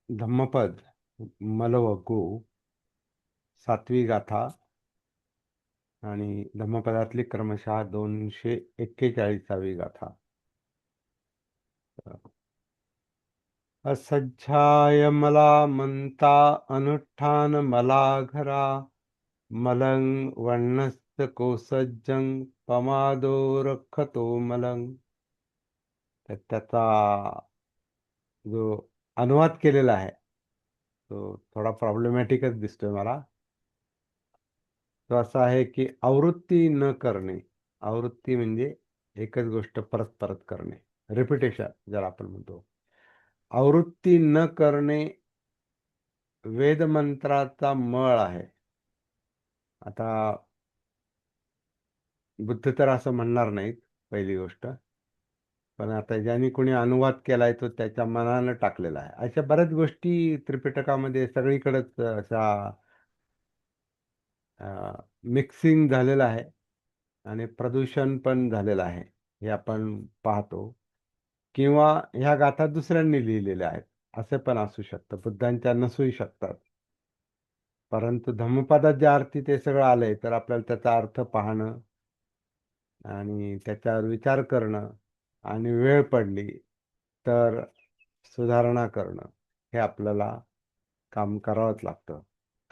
धम्मपद, मलवगू, सातवी गाथा आणि धम्मपदातली क्रमशः 241वी गाथा. असज्जाय मला म्हणता अनुष्ठान मला घरा, मलंग वण्णस्त कोसज्जं पमादो रखतो मलंग. तर त्याचा जो अनुवाद केलेला आहे तो थोडा प्रॉब्लेमॅटिकच दिसतोय मला. तो असा आहे की आवृत्ती न करणे. आवृत्ती म्हणजे एकच गोष्ट परत परत करणे, रिपिटेशन ज्याला आपण म्हणतो. आवृत्ती न करणे वेदमंत्राचा मळ आहे. आता बुद्ध तर असं म्हणणार नाहीत, पहिली गोष्ट. पण आता ज्यांनी कोणी अनुवाद केलाय तो त्याच्या मनानं टाकलेला आहे. अशा बऱ्याच गोष्टी त्रिपिटकामध्ये सगळीकडेच अशा मिक्सिंग झालेलं आहे आणि प्रदूषण पण झालेलं आहे, हे आपण पाहतो. किंवा ह्या गाथा दुसऱ्यांनी लिहिलेल्या आहेत, असे पण असू शकतं, बुद्धांच्या नसूही शकतात. परंतु धम्मपदात ज्या अर्थी ते सगळं आलंय तर आपल्याला त्याचा अर्थ पाहणं आणि त्याच्यावर विचार करणं आणि वेळ पडली तर सुधारणा करणं हे आपल्याला काम करावंच लागतं.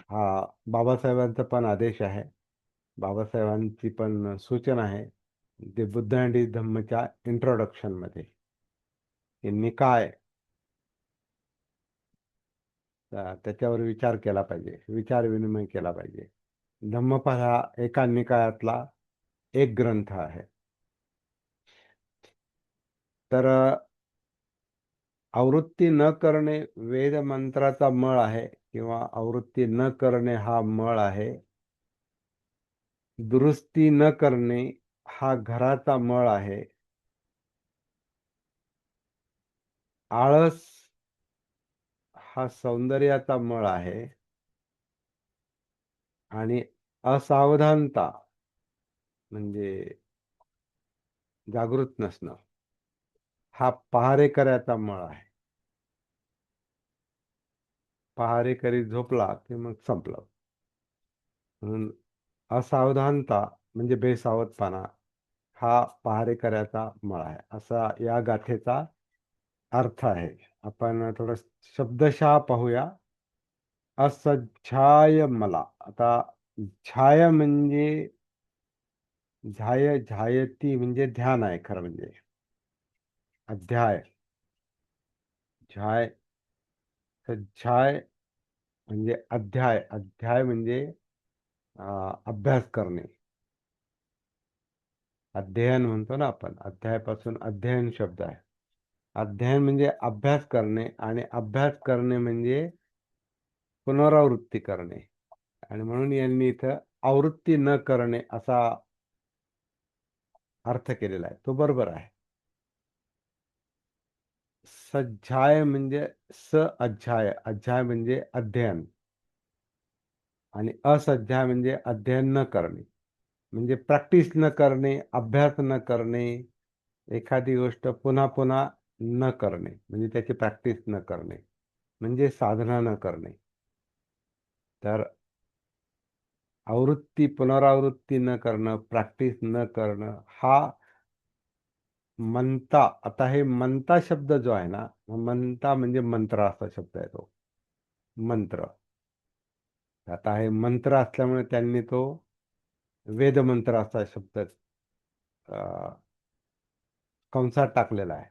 हा बाबासाहेबांचा पण आदेश आहे, बाबासाहेबांची पण सूचना आहे. ते बुद्ध अँड धम्मच्या इंट्रोडक्शनमध्ये हे निकाय, त्याच्यावर विचार केला पाहिजे, विचार विनिमय केला पाहिजे. धम्मपद हा एका निकायातला एक ग्रंथ आहे. तर आवृत्ती न करणे वेदमंत्राचा मळ आहे किंवा आवृत्ती न करणे हा मळ आहे. दुरुस्ती न करणे हा घराचा मळ आहे. आळस हा सौंदर्याचा मळ आहे. आणि असावधानता म्हणजे जागृत नसणं हा पहारेकऱ्याचा मळ आहे. पहारेकरी झोपला की मग संपलं. म्हणून असावधानता म्हणजे बेसावधपणा हा पहारेकऱ्याचा मळ आहे, असा या गाथेचा अर्थ आहे. आपण थोडं शब्दशः पाहूया. असज्झाय मला. आता झाय म्हणजे झायती म्हणजे ध्यान आहे खरं म्हणजे. अध्याय, झाय, सज्जाय म्हणजे अध्याय. अध्याय म्हणजे अभ्यास करणे. अध्ययन म्हणतो ना आपण, अध्यायापासून अध्ययन शब्द आहे. अध्ययन म्हणजे अभ्यास करणे आणि अभ्यास करणे म्हणजे पुनरावृत्ती करणे. आणि म्हणून यांनी इथं आवृत्ती न करणे असा अर्थ केलेला आहे, तो बरोबर आहे. सज्जाय म्हणजे अध्याय, अध्याय म्हणजे अध्ययन आणि असध्याय म्हणजे अध्ययन न करणे, म्हणजे प्रॅक्टिस न करणे, अभ्यास न करणे. एखादी गोष्ट पुन्हा पुन्हा न करणे म्हणजे त्याची प्रॅक्टिस न करणे, म्हणजे साधना न करणे. तर आवृत्ती पुनरावृत्ती न करणं, प्रॅक्टिस न करणं हा मंता. आता हे मंता शब्द जो आहे ना, मंता म्हणजे मंत्र असा शब्द आहे तो, मंत्र. आता हे मंत्र असल्यामुळे त्यांनी तो वेदमंत्र असा शब्द कंसात टाकलेला आहे.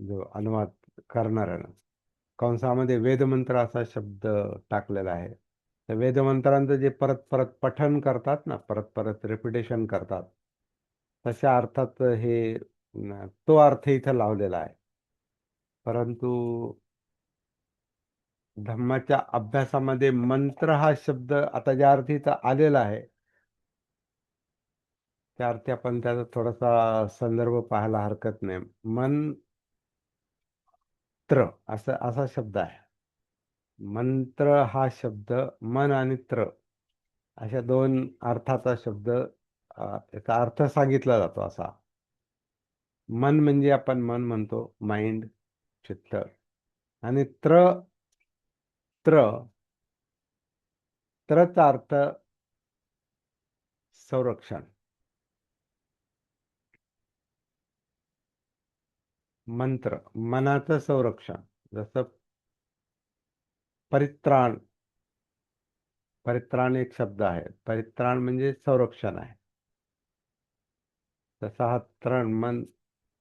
जो अनुवाद करणाऱ्यानं कंसामध्ये वेदमंत्र असा शब्द टाकलेला आहे. तर वेदमंत्रांचं जे परत परत पठण करतात ना, परत परत रिपिटेशन करतात, तशा अर्थात हे तो अर्थ इथं लावलेला आहे. परंतु धम्माच्या अभ्यासामध्ये मंत्र हा शब्द आता ज्या अर्थी इथं आलेला आहे त्या अर्थी आपण त्याचा थोडासा संदर्भ पाहायला हरकत नाही. मंत्र असा असा शब्द आहे. मंत्र हा शब्द मन आणि त्र अशा दोन अर्थाचा शब्द, याचा अर्थ सांगितला जातो असा. मन म्हणजे आपण मन म्हणतो, माइंड, चित्त. आणि त्र त्रचा अर्थ संरक्षण. मंत्र मनाचं संरक्षण. जसं परित्राण. परित्राण एक शब्द आहे. परित्राण म्हणजे संरक्षण आहे. तसा हा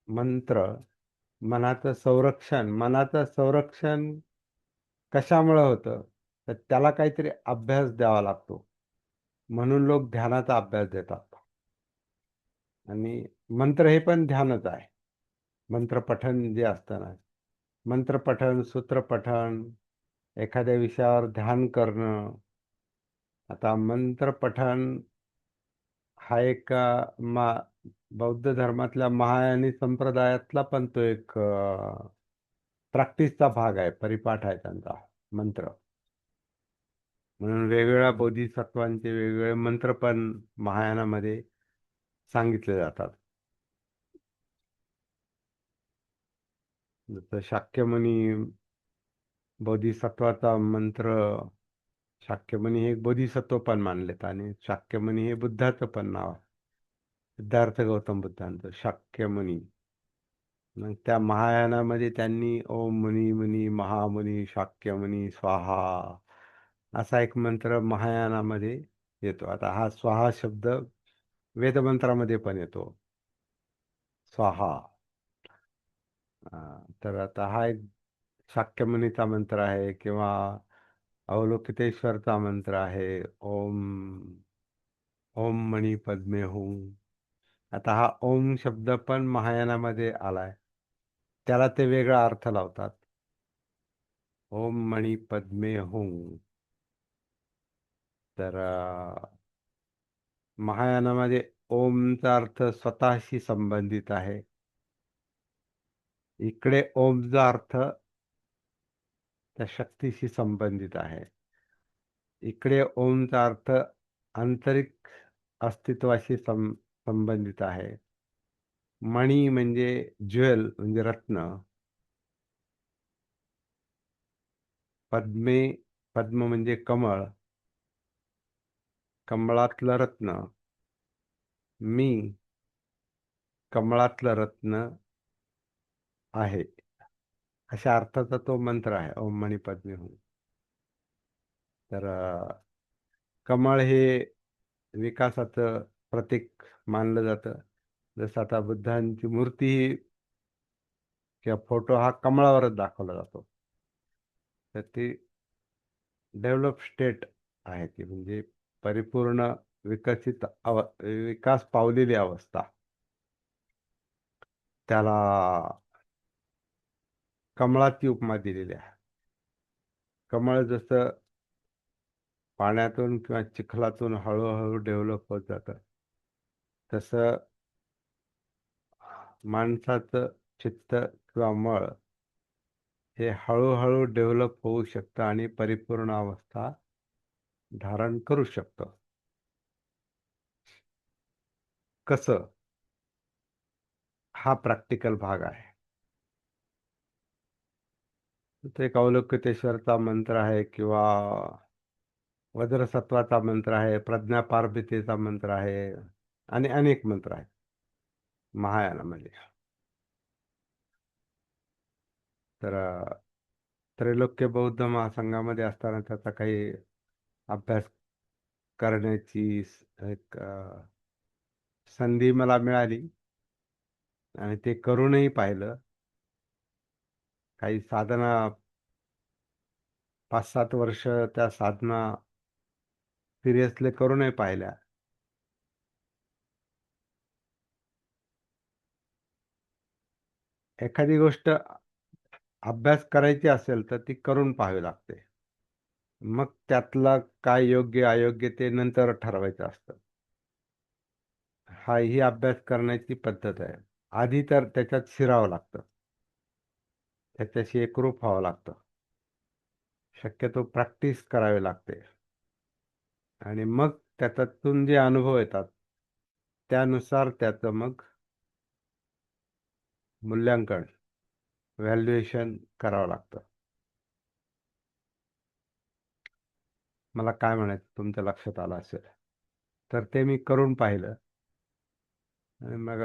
मंत्र मनाचं संरक्षण. मनाचं संरक्षण कशामुळे होतं? तर त्याला काहीतरी अभ्यास द्यावा लागतो. म्हणून लोक ध्यानाचा अभ्यास देतात. आणि मंत्र हे पण ध्यानच आहे. मंत्रपठण जे असतं ना, मंत्रपठण, सूत्रपठण, एखाद्या विषयावर ध्यान करणं. आता मंत्रपठण हा एक बौद्ध धर्मातल्या महायानी संप्रदायातला पण तो एक प्रॅक्टिसचा भाग आहे, परिपाठ आहे त्यांचा मंत्र. म्हणून वेगवेगळ्या बोधिसत्वांचे वेगवेगळे मंत्र पण महायानामध्ये सांगितले जातात. जसं शाक्यमुनी बोधिसत्वाचा मंत्र. शाक्यमुनी हे एक बोधिसत्व पण मानलेत आणि शाक्यमुनी हे बुद्धाचं पण नाव आहे. सिद्धार्थ गौतम बुद्धांचं शाक्यमुनी. मग त्या महायानामध्ये त्यांनी ओम मुनी मुनी महामुनी शाक्यमुनी स्वाहा असा एक मंत्र महायानामध्ये येतो. आता हा स्वाहा शब्द वेदमंत्रामध्ये पण येतो, स्वाहा. तर आता हा एक शाक्यमुनीचा मंत्र आहे किंवा अवलोकितेश्वरचा मंत्र आहे. ओम ओम मणी पद्मे हूं. आता हा ओम शब्द पण महायानामध्ये आलाय. त्याला ते वेगळा अर्थ लावतात. ओम मणी पद्मे हूं. तर महायानामध्ये ओमचा अर्थ स्वतःशी संबंधित आहे. इकडे ओमचा अर्थ त्या शक्तीशी संबंधित आहे. इकडे ओमचा अर्थ आंतरिक अस्तित्वाशी संबंधित आहे. मणी म्हणजे ज्वेल म्हणजे रत्न. पद्मे पद्म म्हणजे कमळ. कमळातलं रत्न. मी कमळातलं रत्न आहे. अशा अर्थाचा तो मंत्र आहे, ओम मणी पद्मे हूं. तर कमळ हे विकासाचं प्रतीक मानलं जातं. जसं आता बुद्धांची मूर्ती किंवा फोटो हा कमळावरच दाखवला जातो. तर ती डेव्हलप स्टेट आहे, ती म्हणजे परिपूर्ण विकास पावलेली अवस्था. त्याला कमळाची उपमा दिलेली आहे. कमळ जसं पाण्यातून किंवा चिखलातून हळूहळू डेव्हलप होत जातं, तसं माणसाचं चित्त किंवा मळ हे हळूहळू डेव्हलप होऊ शकतं आणि परिपूर्ण अवस्था धारण करू शकतं. कसं? हा प्रॅक्टिकल भाग आहे. तो एक अवलोकितेश्वरचा मंत्र आहे किंवा वज्रसत्वाचा मंत्र आहे, प्रज्ञापारमितेचा मंत्र आहे आणि अनेक मंत्र आहेत महायानामध्ये. तर त्रैलोक्य बौद्ध महासंघामध्ये असताना त्याचा काही अभ्यास करण्याची एक संधी मला मिळाली आणि ते करूनही पाहिलं. काही साधना 5-7 वर्ष त्या साधना सिरियसली करूनही पाहिल्या. एखादी गोष्ट अभ्यास करायची असेल तर ती करून पाहावी लागते. मग त्यातला काय योग्य अयोग्य ते नंतर ठरवायचं असतं. ही अभ्यास करण्याची पद्धत आहे. आधी तर त्याच्यात शिरावं लागतं, त्याच्याशी एकरूप व्हावं लागतं. शक्यतो प्रॅक्टिस करावी लागते आणि मग त्याच्यातून जे अनुभव येतात त्यानुसार त्याचं मग मूल्यांकन, व्हॅल्युएशन करावं लागतं. मला काय म्हणायचं तुमच्या लक्षात आलं असेल. तर ते मी करून पाहिलं आणि मग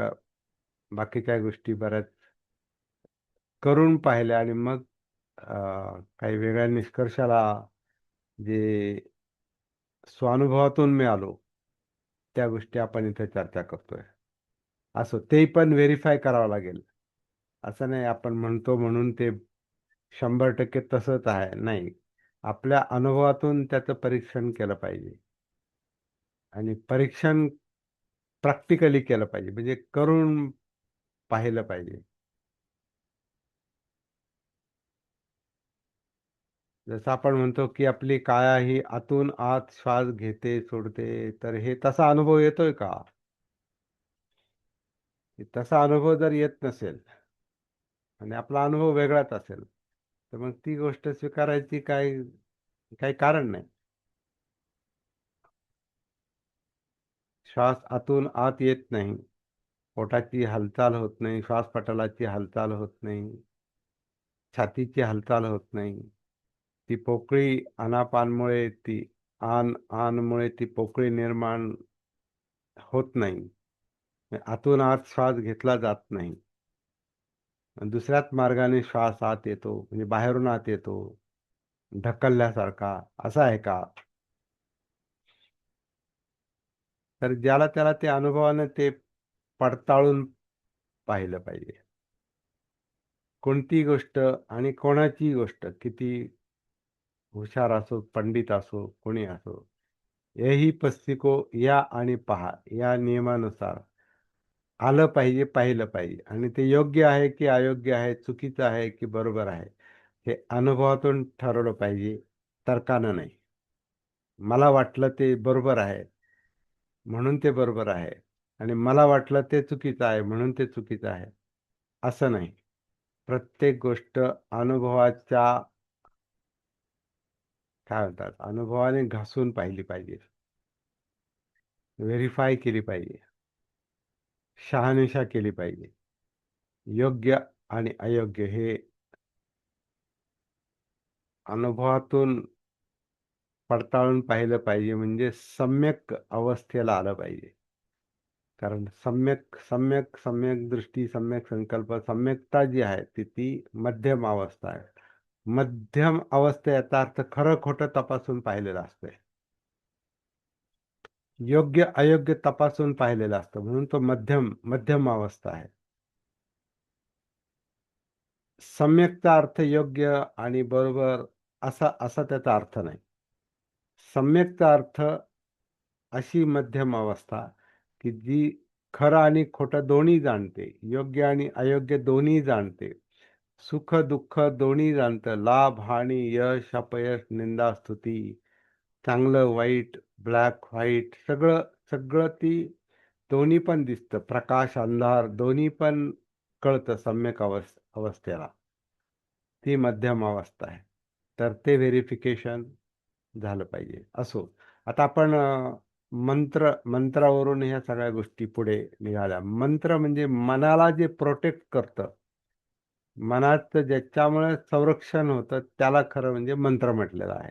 बाकीच्या गोष्टी बऱ्याच करून पाहिल्या आणि मग काही वेगळ्या निष्कर्षाला जे स्वानुभवातून मी आलो त्या गोष्टी आपण इथे चर्चा करतोय. असो ते पण व्हेरीफाय करावं लागेल. असं नाही आपण म्हणतो म्हणून ते 100% तसंच आहे नाही. आपल्या अनुभवातून त्याचं परीक्षण केलं पाहिजे आणि परीक्षण प्रॅक्टिकली केलं पाहिजे म्हणजे करून पाहिलं पाहिजे. जसं आपण म्हणतो की आपली काया ही आतून आत श्वास घेते सोडते, तर हे तसा अनुभव येतोय का? तसा अनुभव जर येत नसेल आणि आपला अनुभव वेगळाच असेल तर मग ती गोष्ट स्वीकारायची काही काही कारण नाही. श्वास आतून आत येत नाही, पोटाची हालचाल होत नाही, श्वासपटलाची हालचाल होत नाही, छातीची हालचाल होत नाही. ती पोकळी आनापानमुळे ती आनमुळे ती पोकळी निर्माण होत नाही. आतून आत श्वास घेतला जात नाही. दुसऱ्याच मार्गाने श्वास आत येतो म्हणजे बाहेरून आत येतो ढकलल्यासारखा. असा आहे का? तर ज्याला त्याला ते अनुभवानं ते पडताळून पाहिलं पाहिजे. कोणती गोष्ट आणि कोणाची गोष्ट किती हुशार असो पंडित असो कोणी असो, यही पस्तिको या आणि पहा या नियमानुसार आलं पाहिजे पाहिलं पाहिजे आणि ते योग्य आहे की अयोग्य आहे, चुकीचं आहे की बरोबर आहे, हे अनुभवातून ठरवलं पाहिजे, तर्कानं नाही. मला वाटलं ते बरोबर आहे म्हणून ते बरोबर आहे आणि मला वाटलं ते चुकीचं आहे म्हणून ते चुकीचं आहे असं नाही. प्रत्येक गोष्ट अनुभवाच्या काय म्हणतात अनुभवाने घासून पाहिली पाहिजे, व्हेरीफाय केली पाहिजे, शहानिशा केली पाहिजे. योग्य आणि अयोग्य हे अनुभवातून पडताळून पाहिलं पाहिजे म्हणजे सम्यक अवस्थेला आलं पाहिजे. कारण सम्यक सम्यक सम्यक दृष्टी सम्यक संकल्प सम्यकता जी आहे ती मध्यम अवस्था आहे. मध्यम अवस्था याचा अर्थ खरं खोटं तपासून पाहिलेलं असतंय. योग्य अयोग्य तपासून पाहिलेलं असतं म्हणून तो मध्यम मध्यम अवस्था आहे. सम्यकचा अर्थ योग्य आणि बरोबर असा असा त्याचा अर्थ नाही. सम्यकचा अर्थ अशी मध्यम अवस्था की जी खरं आणि खोटं दोन्ही जाणते, योग्य आणि अयोग्य दोन्ही जाणते, सुख दुःख दोन्ही जाणतं, लाभ हानी यश अपयश निंदा स्तुती, चांगलं वाईट ब्लॅक व्हाईट सगळं सगळं ती दोन्ही पण दिसतं, प्रकाश अंधार दोन्ही पण कळतं सम्यक अवस्थेला. ती मध्यम अवस्था आहे. तर ते व्हेरिफिकेशन झालं पाहिजे. असो आता आपण मंत्रावरून ह्या सगळ्या गोष्टी पुढे निघाल्या. मंत्र म्हणजे मनाला जे प्रोटेक्ट करतं, मनाचं ज्याच्यामुळे संरक्षण होतं त्याला खरं म्हणजे मंत्र म्हटलेलं आहे.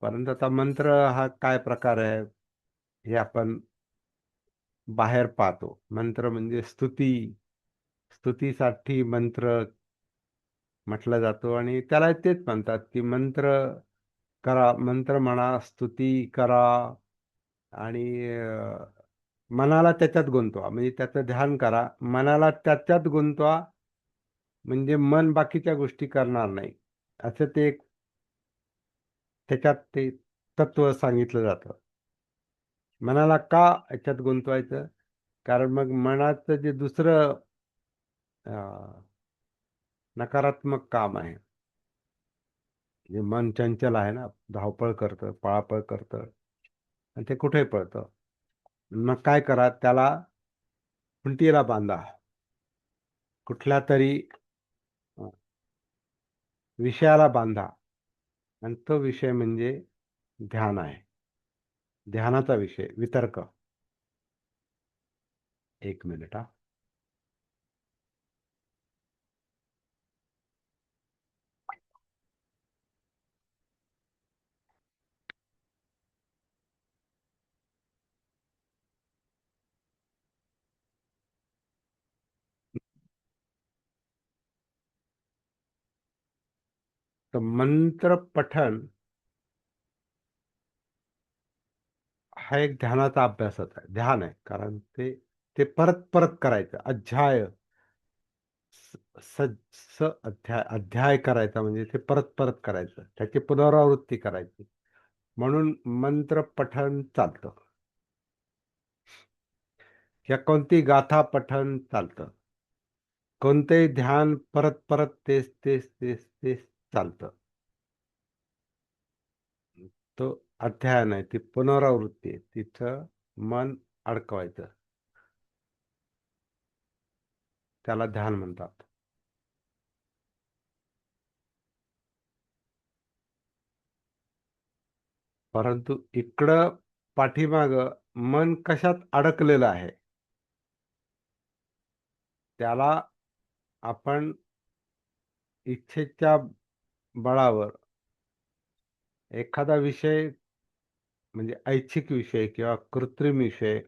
परंतु आता मंत्र हा काय प्रकार आहे हे आपण बाहेर पाहतो. मंत्र म्हणजे स्तुतीसाठी मंत्र म्हटला जातो आणि त्याला तेच म्हणतात की मंत्र करा, मंत्र म्हणा, स्तुती करा आणि मनाला त्याच्यात गुंतवा म्हणजे त्याचं ध्यान करा. मनाला त्याच्यात गुंतवा म्हणजे मन बाकीच्या गोष्टी करणार नाही. असं ते एक त्याच्यात ते तत्व सांगितलं जातं. मनाला का याच्यात गुंतवायचं? कारण मग मनाचं जे दुसरं नकारात्मक काम आहे, जे मन चंचल आहे ना, धावपळ करतं, पळापळ करतं आणि ते कुठे पळतं. मग काय करा, त्याला खुंटीला बांधा. कुठल्या तरी अ, विषयाला बांधा आणि तो विषय म्हणजे ध्यान आहे. ध्यानाचा विषय, वितर्क. एक मिनिट हा. तर मंत्र पठण हा एक ध्यानाचा अभ्यासच आहे, ध्यान आहे. कारण ते ते परत परत करायचं. अध्याय स स स अध्याय अध्याय करायचा म्हणजे ते परत परत करायचं. त्याची पुनरावृत्ती करायची. म्हणून मंत्र पठण चालतं. किंवा कोणती गाथा पठण चालतं. कोणतेही ध्यान परत परत तेच तेच तेच तेच चालतं. तो अध्याय नाही, ती पुनरावृत्ती आहे. तिथं मन अडकवायचं. त्याला ध्यान म्हणतात. परंतु इकडं पाठीमाग मन कशात अडकलेलं आहे, त्याला आपण इच्छेच्या बळावर एखादा विषय म्हणजे ऐच्छिक विषय किंवा कृत्रिम विषय,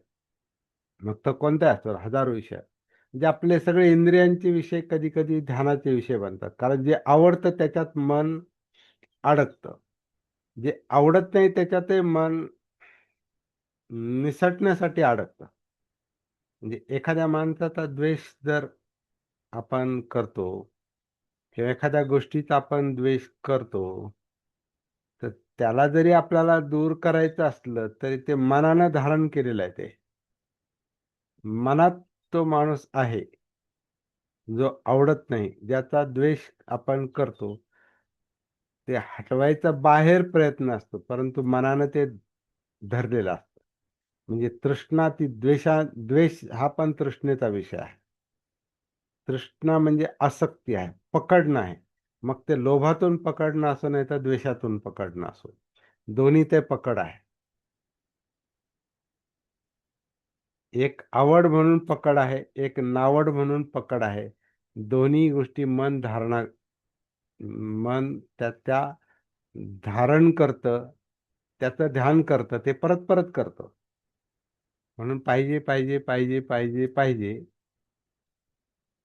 मग तो कोणता असतो, हजारो विषय, म्हणजे आपले सगळे इंद्रियांचे विषय कधी कधी ध्यानाचे विषय बनतात. कारण जे आवडतं त्याच्यात मन अडकतं. जे आवडत नाही त्याच्यात ते मन निसटण्यासाठी अडकतं. म्हणजे एखाद्या माणसाचा द्वेष जर आपण करतो किंवा एखाद्या गोष्टीचा आपण द्वेष करतो, तर त्याला जरी आपल्याला दूर करायचं असलं तरी ते मनानं धारण केलेलं आहे. ते मनात तो माणूस आहे जो आवडत नाही, ज्याचा द्वेष आपण करतो, ते हटवायचा बाहेर प्रयत्न असतो, परंतु मनानं ते धरलेलं असतं. म्हणजे तृष्णा, ती द्वेष हा पण तृष्णेचा विषय आहे. तृष्णा म्हणजे आसक्ती आहे, पकडणं आहे. मग ते लोभातून पकडणं असो नाही तर द्वेषातून पकडणं असो, दोन्ही ते पकड आहे. एक आवड म्हणून पकड आहे, एक नावड म्हणून पकड आहे. दोन्ही गोष्टी मन त्या धारण करतं, त्याचं ध्यान करतं, ते परत परत करतं. म्हणून पाहिजे पाहिजे पाहिजे पाहिजे पाहिजे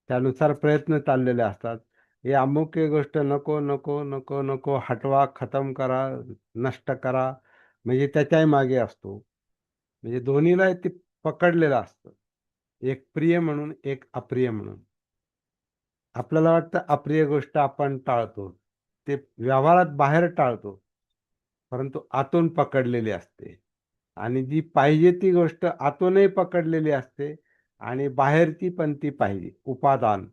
त्यानुसार प्रयत्न चाललेले असतात. हे अमुक एक गोष्ट नको नको नको नको, हटवा, खतम करा, नष्ट करा, म्हणजे त्याच्याही मागे असतो. म्हणजे दोन्हीला ते पकडलेलं असतं. एक प्रिय म्हणून, एक अप्रिय म्हणून. आपल्याला वाटतं अप्रिय गोष्ट आपण टाळतो. ते व्यवहारात बाहेर टाळतो, परंतु आतून पकडलेली असते. आणि जी पाहिजे ती गोष्ट आतूनही पकडलेली असते आणि बाहेरची पण ती पाहिजे. उपादान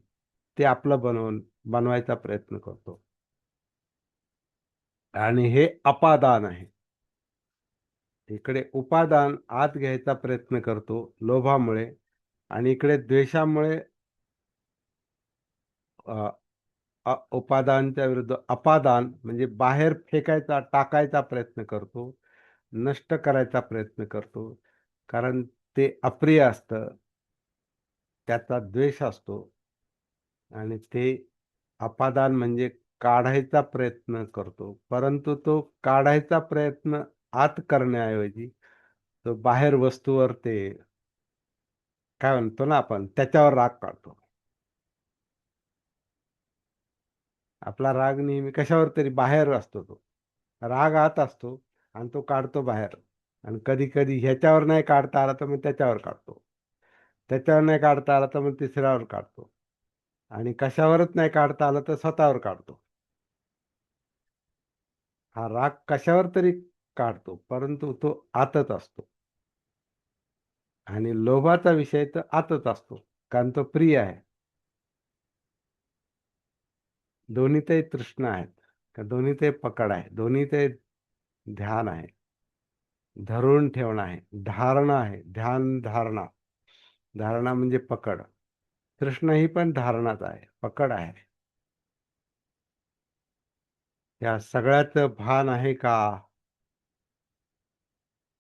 ते आपलं बनवायचा प्रयत्न करतो. आणि हे अपादान आहे. इकडे उपादान आत घ्यायचा प्रयत्न करतो लोभामुळे, आणि इकडे द्वेषामुळे उपादानच्या विरुद्ध अपादान म्हणजे बाहेर फेकायचा, टाकायचा प्रयत्न करतो, नष्ट करायचा प्रयत्न करतो. कारण ते अप्रिय असतं, त्याचा द्वेष असतो, आणि ते अपादान म्हणजे काढायचा प्रयत्न करतो. परंतु तो काढायचा प्रयत्न आत करण्याऐवजी तो बाहेर वस्तूवर, ते काय म्हणतो ना आपण, त्याच्यावर राग काढतो. आपला राग नेहमी कशावर तरी बाहेर असतो. तो राग आत असतो आणि तो काढतो बाहेर. आणि कधी कधी ह्याच्यावर नाही काढता आला तर मग त्याच्यावर काढतो. त्याच्यावर नाही काढता आला तर मग तिसऱ्यावर काढतो. आणि कशावरच नाही काढता आलं तर स्वतःवर काढतो. हा राग कशावर तरी काढतो, परंतु तो आतच असतो. आणि लोभाचा विषय तर आतच असतो, कारण तो प्रिय आहे. दोन्ही ते तृष्णा आहेत, का दोन्ही ते पकड आहे, दोन्ही ते ध्यान आहे, धरून ठेवणं आहे, धारणा आहे. ध्यान धारणा, धारणा म्हणजे पकड. तृष्णा ही पण धारणाच आहे, पकड आहे. या सगळ्याचं भान आहे का?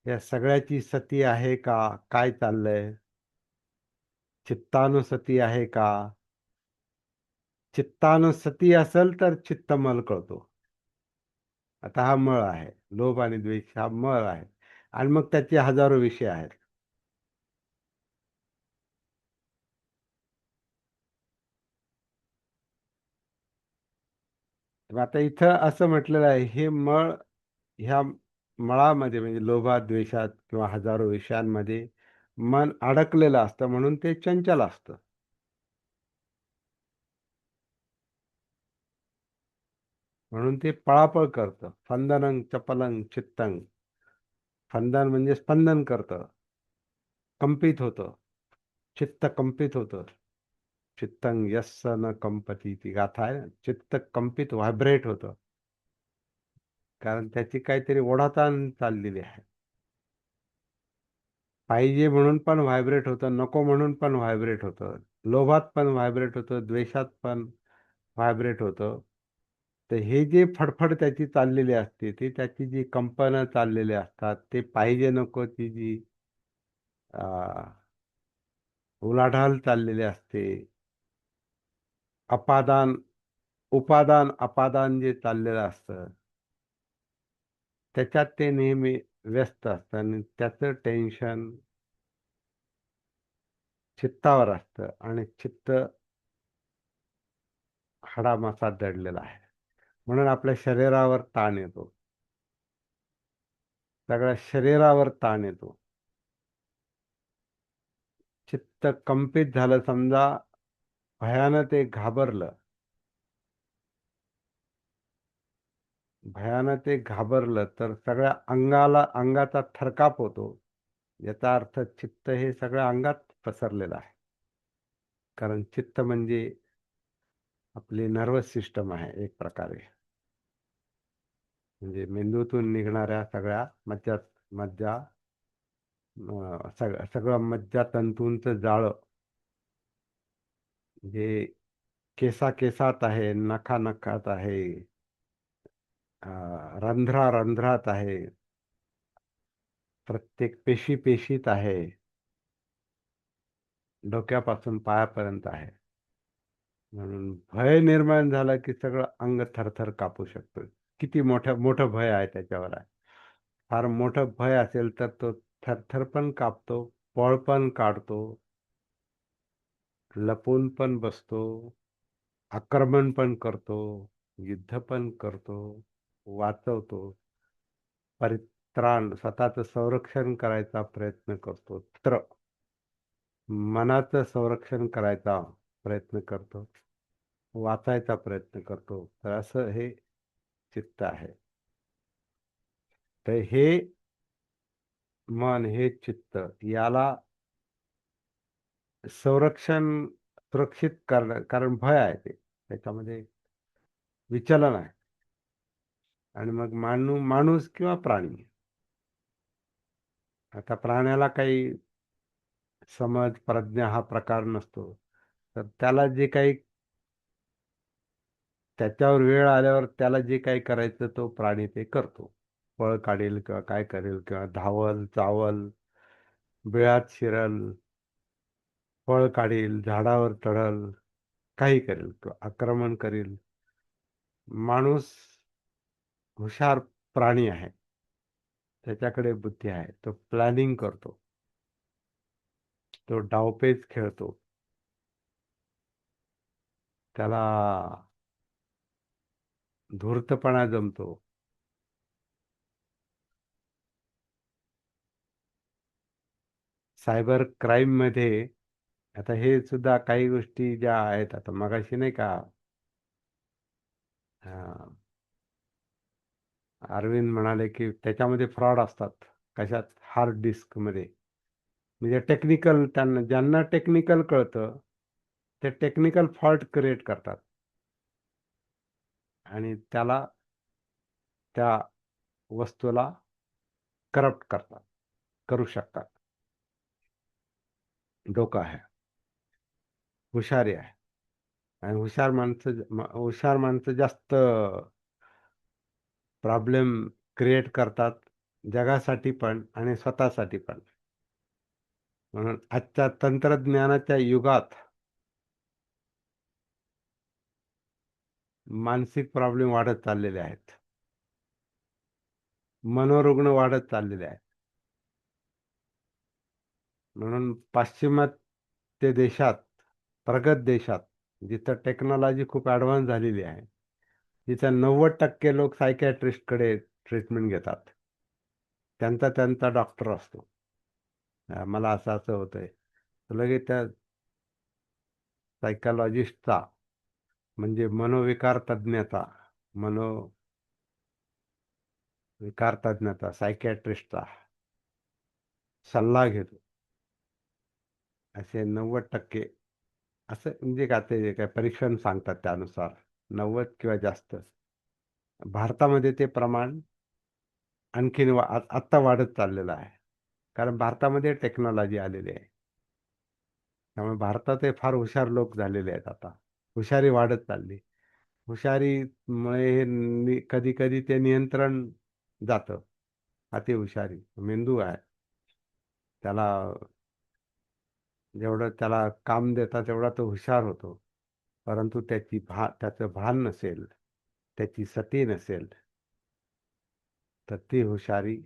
या सगळ्याची सती आहे का? काय चाललंय? चित्तानुसती आहे का? चित्तानुसती असेल तर चित्तमल कळतो. आता हा मळ आहे, लोभ आणि द्वेष हा मळ आहे. आणि मग त्याचे हजारो विषय आहेत. तर आता इथं असं म्हटलेलं आहे, हे मळ ह्या मळामध्ये म्हणजे लोभात, द्वेषात किंवा हजारो विषयांमध्ये मन अडकलेलं असतं म्हणून ते चंचल असतं. म्हणून ते पळापळ करतं. स्पंदनं चपलं चित्तं. स्पंदन म्हणजे स्पंदन करतं, कंपित होतं, चित्त कंपित होतं. चित्तं यस्य न कंपती ती गाथा आहे ना. चित्त कंपित व्हायब्रेट होतं. कारण त्याची काहीतरी ओढाताण चाललेली आहे. पाहिजे म्हणून पण व्हायब्रेट होतं, नको म्हणून पण व्हायब्रेट होतं. लोभात पण व्हायब्रेट होतं, द्वेषात पण व्हायब्रेट होतं. तर हे जे फडफड त्याची चाललेली असते, ती त्याची जी कंपनं चाललेली असतात, ते पाहिजे नकोची जी उलाढाल चाललेली असते, अपादान, उपादान, अपादान जे चाललेलं असतं, त्याच्यात ते नेहमी व्यस्त असतं आणि त्याचं टेन्शन चित्तावर असतं आणि चित्त हाडामासात दडलेला आहे. म्हणून आपल्या शरीरावर ताण येतो. सगळ्या शरीरावर ताण येतो. चित्त कंपित झालं समजा, भयानं ते घाबरलं. भयानं ते घाबरलं तर सगळ्या अंगाचा थरकाप होतो. याचा अर्थ चित्त हे सगळ्या अंगात पसरलेलं आहे. कारण चित्त म्हणजे आपली नर्वस सिस्टम आहे एक प्रकारे. म्हणजे मेंदूतून निघणाऱ्या सगळ्या मज्जा सगळं मज्जातंतूंचं जाळं जे केसाकेसात आहे, नखानखात आहे, रंध्रात आहे, प्रत्येक पेशीत आहे, डोक्यापासून पायापर्यंत आहे. म्हणून भय निर्माण झालं की सगळं अंग थरथर कापू शकतं. किती मोठं भय आहे त्याच्यावर आहे. फार मोठं भय असेल तर तो थरथर पण कापतो, पळ पण काढतो, लपून पण बसतो, आक्रमण पण करतो, युद्ध पण करतो, वाचवतो, परित्राण स्वतःचं संरक्षण करायचा प्रयत्न करतो. तर मनाचं संरक्षण करायचा प्रयत्न करतो, वाचायचा प्रयत्न करतो. तर असं हे चित्त आहे. तर हे मन, हे चित्त याला संरक्षण सुरक्षित करणं, कारण भय आहे ते. त्याच्यामध्ये विचलन आहे. आणि मग माणूस किंवा प्राणी. आता प्राण्याला काही समज, प्रज्ञा हा प्रकार नसतो. तर त्याला जे काही त्याच्यावर वेळ आल्यावर त्याला जे काही करायचं तो प्राणी ते करतो. पळ काढेल किंवा काय करेल किंवा धावल, चावल, बिळात शिरल, फळ काढील, झाडावर चढल, काही करेल किंवा आक्रमण करेल. माणूस हुशार प्राणी आहे. त्याच्याकडे बुद्धी आहे. तो प्लॅनिंग करतो. तो डावपेच खेळतो. त्याला धूर्तपणा जमतो. सायबर क्राईममध्ये आता हे सुद्धा काही गोष्टी ज्या आहेत, आता मगाशी नाही का अं, अरविंद म्हणाले की त्याच्यामध्ये फ्रॉड असतात. कशात? हार्ड डिस्कमध्ये. म्हणजे टेक्निकल, त्यांना ज्यांना टेक्निकल कळतं ते टेक्निकल फॉल्ट क्रिएट करतात आणि त्या वस्तूला करप्ट करतात, करू शकतात. धोका आहे, हुशारी आहे. आणि हुशार माणसं जास्त प्रॉब्लेम क्रिएट करतात, जगासाठी पण आणि स्वतःसाठी पण. म्हणून आजच्या तंत्रज्ञानाच्या युगात मानसिक प्रॉब्लेम वाढत चाललेले आहेत. मनोरुग्ण वाढत चाललेले आहेत. म्हणून पाश्चिमात्य देशात, प्रगत देशात, जिथं टेक्नॉलॉजी खूप ॲडव्हान्स झालेली आहे, जिथं 90% लोक सायकॅट्रिस्टकडे ट्रीटमेंट घेतात. त्यांचा त्यांचा डॉक्टर असतो. मला असं असं होतंय, तर लगेच त्या सायकॉलॉजिस्टचा, म्हणजे मनोविकार तज्ज्ञाचा, मनोविकार तज्ज्ञाचा, सायकॅट्रिस्टचा सल्ला घेतो. असे 90% असं, म्हणजे का ते काय परीक्षण सांगतात त्यानुसार 90 किंवा जास्त. भारतामध्ये ते प्रमाण आणखीन आत्ता वाढत चाललेलं आहे. कारण भारतामध्ये टेक्नॉलॉजी आलेली आहे. त्यामुळे भारतात हे फार हुशार लोक झालेले आहेत आता. हुशारी वाढत चालली. हुशारीमुळे हे कधी-कधी ते नियंत्रण जातं. अतिहुशारी. मेंदू आहे. त्याला जेवढं त्याला काम देतात तेवढा तो हुशार होतो. परंतु त्याचं भान नसेल, त्याची सती नसेल, तर ती हुशारी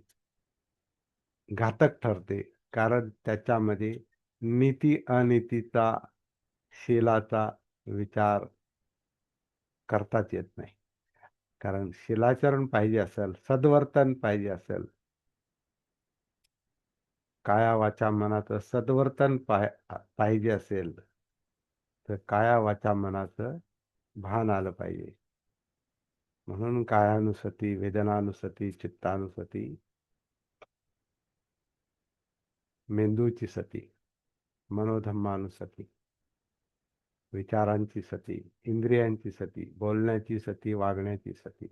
घातक ठरते. कारण त्याच्यामध्ये नीती अनीतीचा, शीलाचा विचार करताच येत नाही. कारण शीलाचरण पाहिजे असेल, सद्वर्तन पाहिजे असेल, काया वाचा मनाचं सद्वर्तन पाहिजे असेल, तर काया वाचा मनाचं भान आलं पाहिजे. म्हणून कायानुसती, वेदनानुसती, चित्तानुसती, मेंदूची सती, मनोधम्मानुसती, विचारांची सती, इंद्रियांची सती, बोलण्याची सती, वागण्याची सती,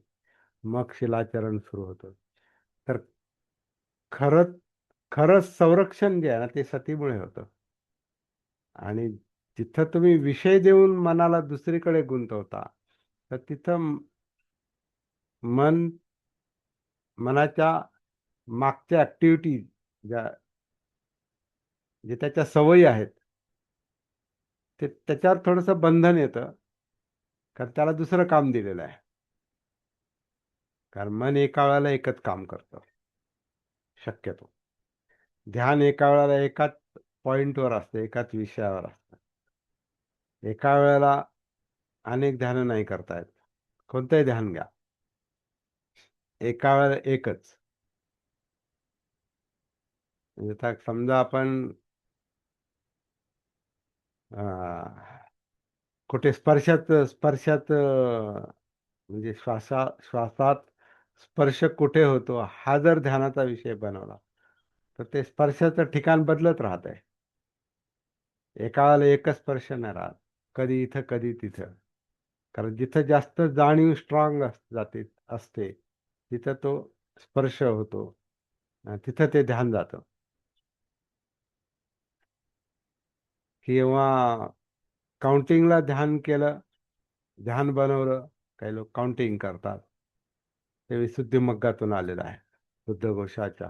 मग शिलाचरण सुरू होतं. तर खरंच खरंच संरक्षण जे आहे ना, ते सतीमुळे होतं. आणि जिथं तुम्ही विषय देऊन मनाला दुसरीकडे गुंतवता, तर तिथं मन मनाच्या मागच्या ऍक्टिव्हिटीज, ज्या जे त्याच्या सवयी आहेत, ते त्याच्यावर थोडंसं बंधन येतं. कारण त्याला दुसरं काम दिलेलं आहे. कारण मन एका वेळेला एकच काम करतं शक्यतो. ध्यान एका वेळेला एकाच पॉइंटवर असतं, एकाच विषयावर असतं. एका वेळेला अनेक ध्यान नाही करता येत. कोणतंही ध्यान घ्या, एका वेळेला एकच. म्हणजे आता समजा आपण कुठे स्पर्शात म्हणजे श्वासात स्पर्श कुठे होतो हा जर ध्यानाचा विषय बनवला, तर ते स्पर्शाचं ठिकाण बदलत राहत आहे. एका वेळेला एकच स्पर्श नाही राहत. कधी इथं कधी तिथं. कारण जिथं जास्त जाणीव स्ट्रॉंग असते, तिथं तो स्पर्श होतो. तिथं ते ध्यान जातं. किंवा काउंटिंगला ध्यान केलं, ध्यान बनवलं. काही लोक काउंटिंग करतात. ते विशुद्धी मग्गातून आलेलं आहे, बुद्धघोषाच्या.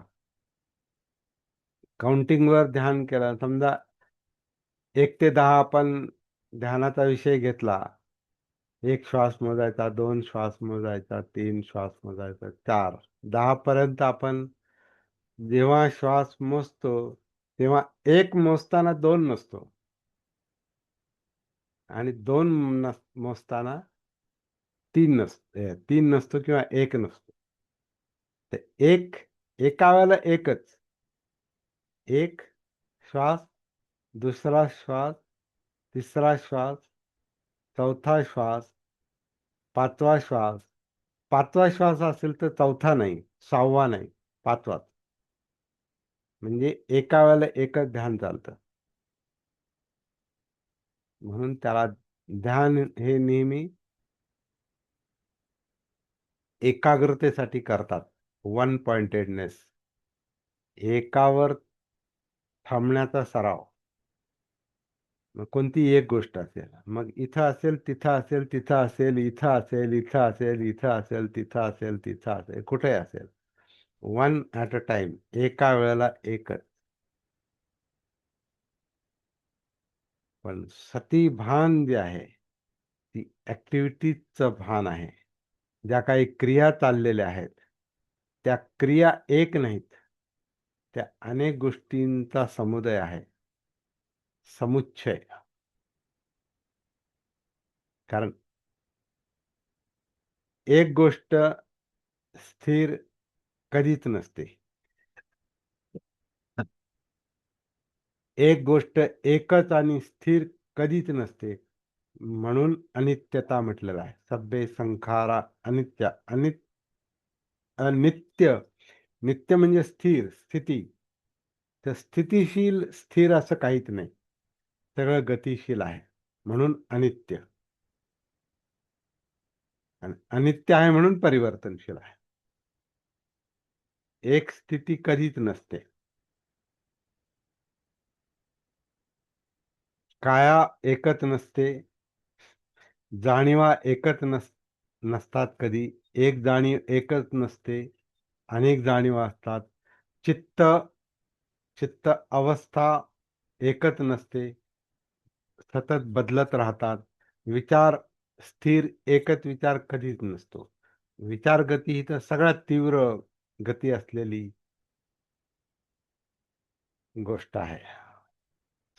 काउंटिंगवर ध्यान केलं. समजा 1 ते 10 आपण ध्यानाचा विषय घेतला. 1 श्वास मोजायचा, 2 श्वास मोजायचा, 3 श्वास मोजायचा, 4, 10 पर्यंत आपण जेव्हा श्वास मोजतो, तेव्हा 1 मोजताना 2 नसतो, आणि 2 मोजताना 3 नसतो किंवा 1 नसतो. ते एका वेळेला एकच. 1 श्वास, दुसरा श्वास, तिसरा श्वास, चौथा श्वास, 5वा श्वास. 5वा श्वास असेल तर चौथा नाही, 6वा नाही, 5वाच. म्हणजे एका वेळेला एकच ध्यान चालतं. म्हणून त्याला ध्यान हे नेहमी एकाग्रतेसाठी करतात. वन पॉइंटेडनेस, एकावर थांबण्याचा सराव. मग कोणती एक गोष्ट असेल, मग इथं असेल, तिथं असेल, तिथं असेल, इथं असेल, इथं असेल, इथं असेल, तिथं असेल, तिथं असेल, कुठे असेल. वन ॲट अ टाइम, एका वेळेला एकच. पण सती भान जे आहे, ती ऍक्टिव्हिटीजचं भान आहे. ज्या काही क्रिया चाललेल्या आहेत, त्या क्रिया एक नाहीत, त्या अनेक गोष्टींचा समुदाय आहे, समुच्चय. कारण एक गोष्ट स्थिर कधीच नसते. एक गोष्ट एकच आणि स्थिर कधीच नसते. म्हणून अनित्यता म्हटलेलं आहे. सब्बे संखारा अनित्य. अनित्य. नित्य म्हणजे स्थिर, स्थिती. तर स्थितीशील, स्थिर असं काहीच नाही. सगळं गतिशील आहे. म्हणून अनित्य. आणि अनित्य आहे म्हणून परिवर्तनशील आहे. एक स्थिती कधीच नसते. काया एकच नसते. जाणीवा एकच नसतात कधी. एक जाणीव एकच नसते. अनेक जाणीवा असतात. चित्त चित्त अवस्था एकच नसते. सतत बदलत राहतात. विचार स्थिर एकच विचार कधीच नसतो. विचार गती ही तर सगळ्यात तीव्र गती असलेली गोष्ट आहे.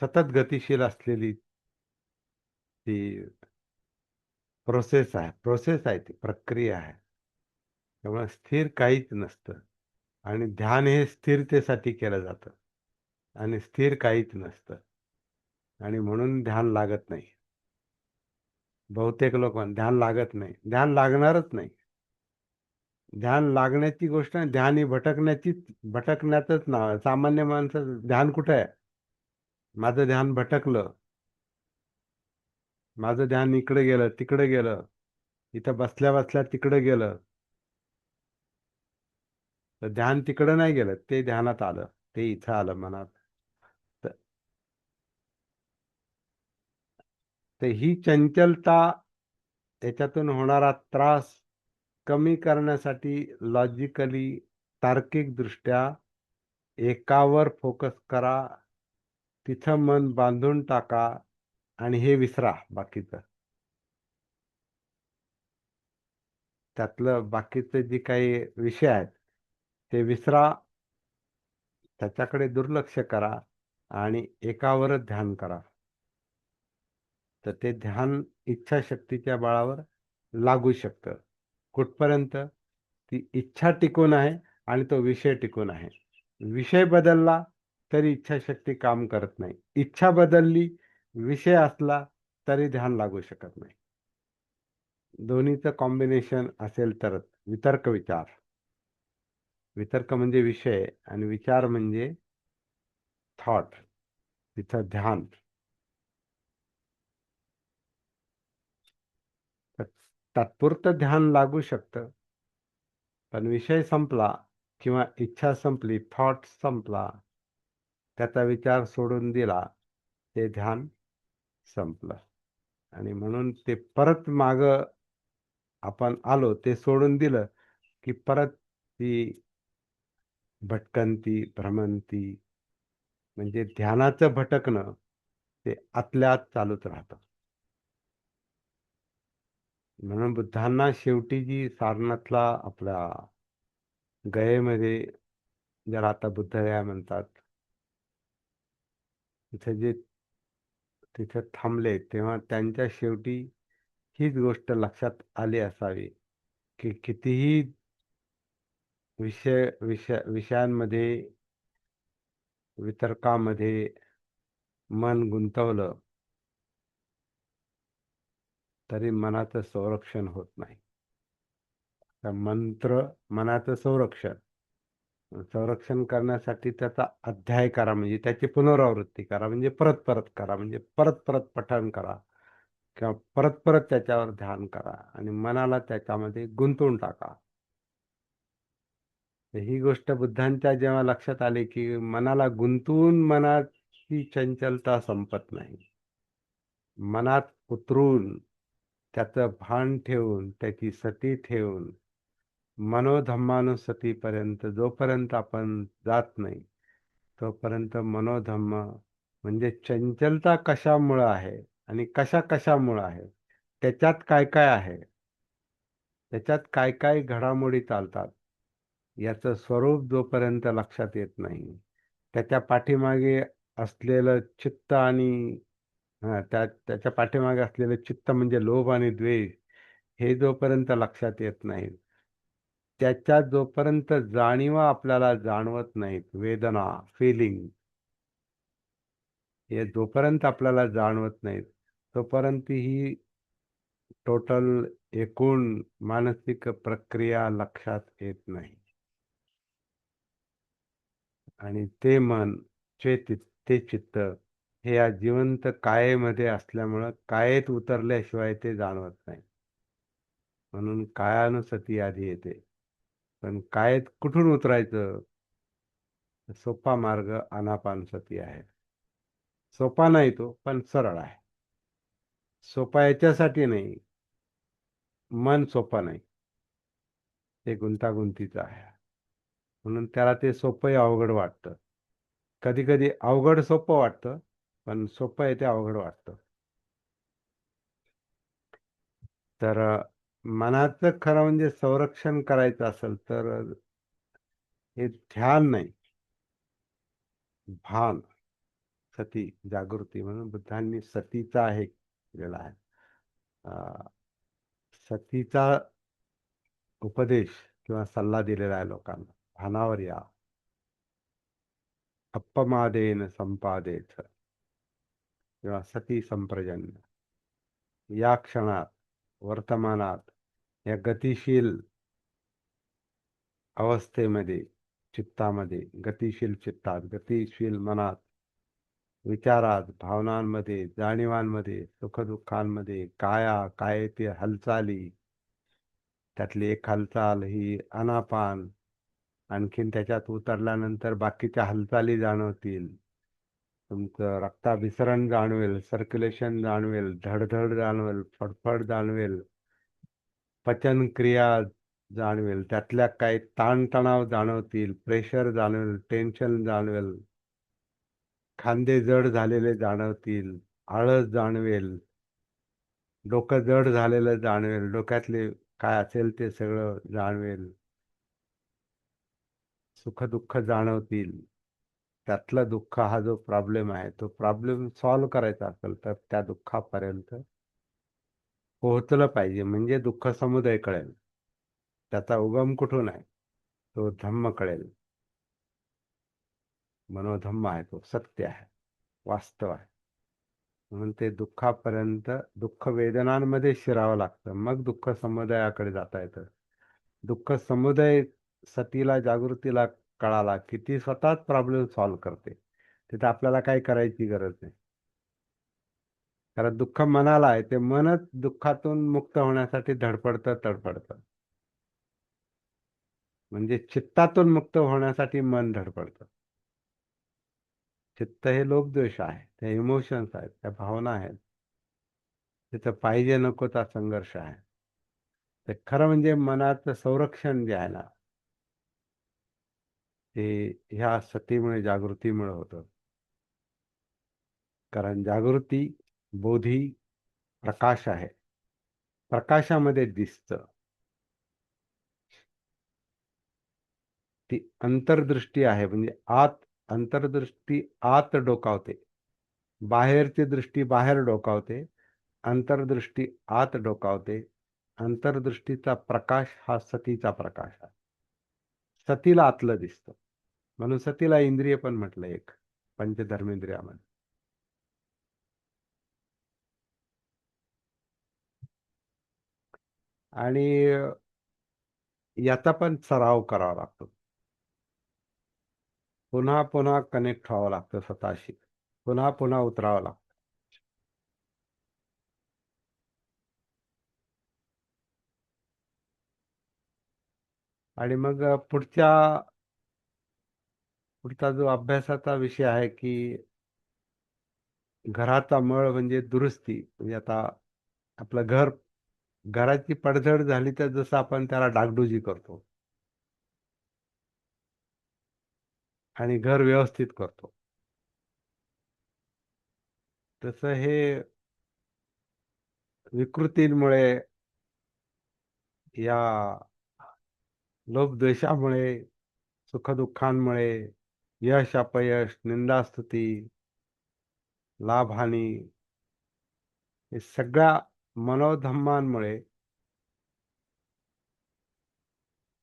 सतत गतिशील असलेली ती प्रोसेस आहे, ती प्रक्रिया आहे. त्यामुळे स्थिर काहीच नसतं. आणि ध्यान हे स्थिरतेसाठी केलं जातं. आणि स्थिर काहीच नसतं. आणि म्हणून ध्यान लागत नाही. बहुतेक लोक ध्यान लागत नाही. ध्यान लागणारच नाही. ध्यान लागण्याची गोष्ट नाही. ध्यान ही भटकण्यातच नाव आहे. सामान्य माणसाचं ध्यान कुठं आहे? माझं ध्यान भटकलं. माझं ध्यान इकडे गेलं, तिकडे गेलं. इथं बसल्या बसल्या तिकडे गेलं. तर ध्यान तिकडं नाही गेलं, ते ध्यानात आलं. ते इथं आलं मनात. तर तर ही चंचलता, त्याच्यातून होणारा त्रास कमी करण्यासाठी लॉजिकली, तार्किकदृष्ट्या एकावर फोकस करा. तिथं मन बांधून टाका आणि हे विसरा बाकीचं. त्यातलं बाकीचे जे काही विषय आहेत ते विसरा. त्याच्याकडे दुर्लक्ष करा आणि एकावरच ध्यान करा. तर ते ध्यान इच्छाशक्तीच्या बळावर लागू शकतं. कुठपर्यंत? ती इच्छा टिकून आहे आणि तो विषय टिकून आहे. विषय बदलला तरी इच्छाशक्ती काम करत नाही. इच्छा बदलली, विषय असला तरी ध्यान लागू शकत नाही. दोन्हीचं कॉम्बिनेशन असेल तरच. वितर्क विचार. वितर्क म्हणजे विषय आणि विचार म्हणजे थॉट. तिथं ध्यान. तर तात्पुरतं ध्यान लागू शकतं. पण विषय संपला किंवा इच्छा संपली, थॉट संपला, त्याचा विचार सोडून दिला, ते ध्यान संपलं. आणि म्हणून ते परत माग आपण आलो, ते सोडून दिलं की परत ती भटकंती, भ्रमंती, म्हणजे ध्यानाचं भटकणं ते आतल्या आत चालूच राहतं. म्हणून बुद्धांना शेवटी जी सारनाथला आपल्या गयेमध्ये, ज्याला आता बुद्धगया म्हणतात, तिथे जे तिथे थांबले तेव्हा त्यांच्या शेवटी हीच गोष्ट लक्षात आली असावी की कितीही विषयांमध्ये, वितर्कामध्ये मन गुंतवलं तरी मनाचं संरक्षण होत नाही. तर मंत्र मनाचं संरक्षण संरक्षण करण्यासाठी त्याचा अध्याय करा, म्हणजे त्याची पुनरावृत्ती करा, म्हणजे परत परत करा, म्हणजे परत परत पठण करा किंवा परत परत त्याच्यावर ध्यान करा आणि मनाला त्याच्यामध्ये गुंतवून टाका. तर ही गोष्ट बुद्धांच्या जेव्हा लक्षात आली की मनाला गुंतवून मनाची चंचलता संपत नाही. मनात उतरून त्याचं भान ठेवून, त्याची सती ठेवून, मनोधम्मानुसतीपर्यंत जोपर्यंत आपण जात नाही तोपर्यंत मनोधम्म म्हणजे चंचलता कशामुळं आहे आणि कशा कशामुळं आहे, त्याच्यात काय काय आहे, त्याच्यात काय काय घडामोडी चालतात, याचं स्वरूप जोपर्यंत लक्षात येत नाही, त्याच्या पाठीमागे असलेलं चित्त आणि त्याच्या पाठीमागे असलेलं चित्त म्हणजे लोभ आणि द्वेष, हे जोपर्यंत लक्षात येत नाही, त्याच्या जोपर्यंत जाणीवा आपल्याला जाणवत नाहीत, वेदना, फिलिंग हे जोपर्यंत आपल्याला जाणवत नाहीत, तोपर्यंत ही टोटल एकूण मानसिक प्रक्रिया लक्षात येत नाही. आणि ते मन, ते चित्त हे या जिवंत कायेमध्ये असल्यामुळं कायेत उतरल्याशिवाय ते जाणवत नाही. म्हणून कायानुसती आधी येते. पण कायेत कुठून उतरायचं? सोपा मार्ग आनापानसती आहे. सोपा नाही तो, पण सरळ आहे. सोपा याच्यासाठी नाही, मन सोपं नाही. ते गुंतागुंतीचं आहे. म्हणून त्याला ते सोपंही अवघड वाटतं. कधी कधी अवघड सोपं वाटतं, पण सोपं आहे ते अवघड वाटतं. तर मनाचं खरं म्हणजे संरक्षण करायचं असेल तर हे ध्यान नाही, भान, सती, जागृती म्हणून बुद्धांनी सतीचा आहे केलेला आहे. सतीचा उपदेश किंवा सल्ला दिलेला आहे लोकांना. भानावर या, अप्पमादेन संपादेत किंवा सती संप्रजन्य. या क्षणात, वर्तमानात, या गतिशील अवस्थेमध्ये, चित्तामध्ये, गतिशील चित्तात, गतिशील मनात, विचारात, भावनांमध्ये, जाणीवांमध्ये, सुखदुःखांमध्ये, कायेतील हालचाली, त्यातली एक हालचाल ही आनापान, आणखीन त्याच्यात उतरल्यानंतर बाकीच्या हालचाली जाणवतील. तुमचं रक्ताभिसरण जाणवेल, सर्क्युलेशन जाणवेल, धडधड जाणवेल, फडफड जाणवेल, पचन क्रिया जाणवेल, त्यातल्या काही ताणतणाव जाणवतील, प्रेशर जाणवेल, टेन्शन जाणवेल, खांदे जड झालेले जाणवतील, आळस जाणवेल, डोकं जड झालेलं जाणवेल, डोक्यातले काय असेल ते सगळं जाणवेल, सुख-दुःख जाणवतील. त्यातलं दुःख हा जो प्रॉब्लेम आहे, तो प्रॉब्लेम सॉल्व्ह करायचा असेल तर त्या दुःखापर्यंत पोहोचलं पाहिजे, म्हणजे दुःख समुदय कळेल. त्याचा उगम कुठून आहे? तो धम्म कळेल. मनोधम्म आहे, तो सत्य आहे, वास्तव आहे. म्हणून ते दुःखापर्यंत, दुःख वेदनांमध्ये शिरावं लागतं, मग दुःख समुदयाकडे जाता येतं. दुःख समुदय सतीला, जागृतीला कळाला की ती स्वतःच प्रॉब्लेम सॉल्व्ह करते. तिथे आपल्याला काही करायची गरज नाही. कारण दुःख मनाला आहे, ते मनच दुःखातून मुक्त होण्यासाठी तडफडतं. म्हणजे चित्तातून मुक्त होण्यासाठी मन धडपडतं. चित्त हे लोभद्वेष आहे, ते इमोशन्स आहेत, त्या भावना आहेत. तिथं पाहिजे नकोचा संघर्ष आहे. ते खरं म्हणजे मनाचं संरक्षण जे आहे ना, ते ह्या सतीमुळे, जागृतीमुळे होतं. कारण जागृती, बोधी, प्रकाश आहे. प्रकाशामध्ये दिसतं. ती अंतर्दृष्टी आहे, म्हणजे अंतर्दृष्टी आत डोकावते. बाहेरची दृष्टी बाहेर डोकावते, अंतर्दृष्टी आत डोकावते. अंतर्दृष्टीचा प्रकाश हा सतीचा प्रकाश आहे. सतीला आतलं दिसतं, म्हणून सतीला इंद्रिय पण म्हटलं, एक पंचधर्मेंद्रियामध्ये. आणि याचा पण सराव करावा लागतो. पुन्हा पुन्हा कनेक्ट व्हावं लागतं स्वतःशी, पुन्हा पुन्हा उतरावं लागतं. आणि मग पुढचा जो अभ्यासाचा विषय आहे की घराचा मळ म्हणजे दुरुस्ती. म्हणजे आता आपलं घराची पडझड झाली तर जसं आपण त्याला डागडुजी करतो आणि घर व्यवस्थित करतो, तसं हे विकृतींमुळे, या लोभद्वेषामुळे, सुखदुःखांमुळे, यश अपयश, निंदास्तुती, लाभहानी, हे सगळ्या मनोधम्मांमुळे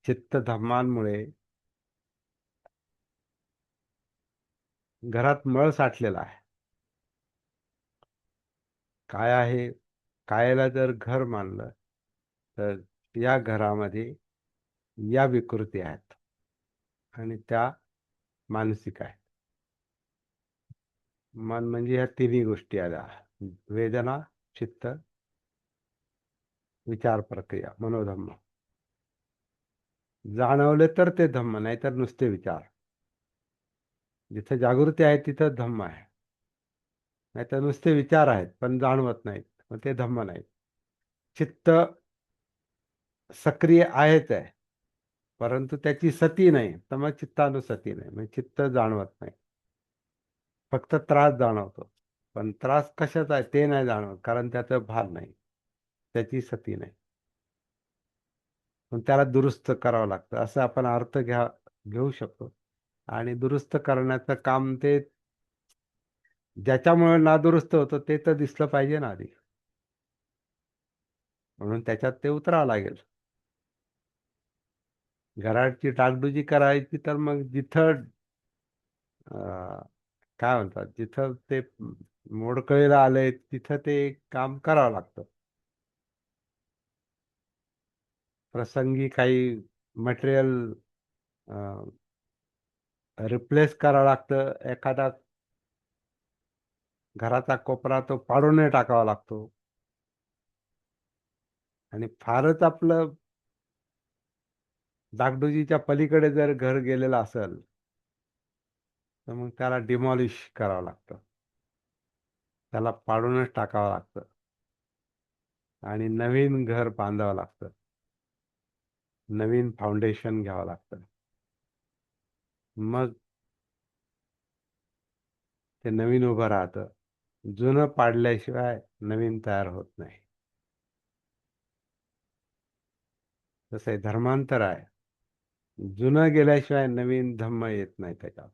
चित्तधम्मांमुळे घरात मळ साठलेला आहे. काय आहे? कायला जर घर मानलं तर या घरामध्ये या विकृती आहेत आणि त्या मानसिक आहेत. मन म्हणजे ह्या तिन्ही गोष्टी आल्या: वेदना, चित्त, विचार प्रक्रिया, मनोधम्म. जाणवले तर ते धम्म, नाही तर नुसते विचार. जिथे जागृती आहे तिथं धम्म आहे, नाही तर नुसते विचार आहेत पण जाणवत नाहीत, मग ते धम्म नाहीत. चित्त सक्रिय आहेच आहे, परंतु त्याची सती नाही, तर मग चित्तानुसती नाही, म्हणजे चित्त जाणवत नाही, फक्त त्रास जाणवतो. पण त्रास कशाचा आहे ते नाही जाणवत, कारण त्याचं भान नाही, त्याची सती नाही. पण त्याला दुरुस्त करावं लागतं, असं आपण अर्थ घेऊ शकतो. आणि दुरुस्त करण्याचं काम ते, ज्याच्यामुळे नादुरुस्त होतं ते तर दिसलं पाहिजे ना आधी, म्हणून त्याच्यात ते उतरावं लागेल. घराची डागडुजी करायची तर मग जिथं काय म्हणतात, जिथं ते मोडकळीला आलंय तिथं ते काम करावं लागतं. प्रसंगी काही मटेरियल रिप्लेस करावं लागतं. एखादा घराचा कोपरा तो पाडून टाकावा लागतो. आणि फारच आपलं डागडुजीच्या पलीकडे जर घर गेलेलं असेल तर मग त्याला डिमॉलिश करावं लागतं, त्याला पाडूनच टाकावं लागतं आणि नवीन घर बांधावं लागतं, नवीन फाउंडेशन घ्यावं लागतं. मग ते नवीन उभं राहतं. जुनं पाडल्याशिवाय नवीन तयार होत नाही. तसं आहे, धर्मांतर आहे. जुनं गेल्याशिवाय नवीन धम्म येत नाही त्याच्यात.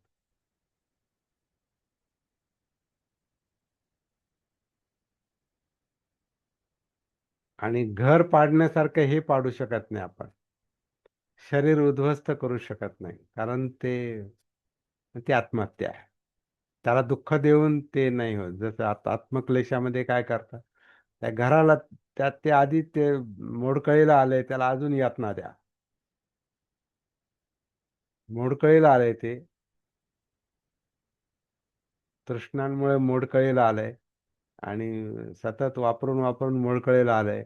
आणि घर पाडण्यासारखं हे पाडू शकत नाही आपण. शरीर उद्ध्वस्त करू शकत नाही, कारण ती आत्महत्या आहे. त्याला दुःख देऊन ते नाही होत. जसं आता आत्मक्लेशामध्ये काय करतात, त्या घराला, त्यात ते आधी ते मोडकळीला आले त्याला अजून यातना द्या. मोडकळीला आले ते तृष्णांमुळे मोडकळीला आलंय, आणि सतत वापरून वापरून मोडकळीला आलंय,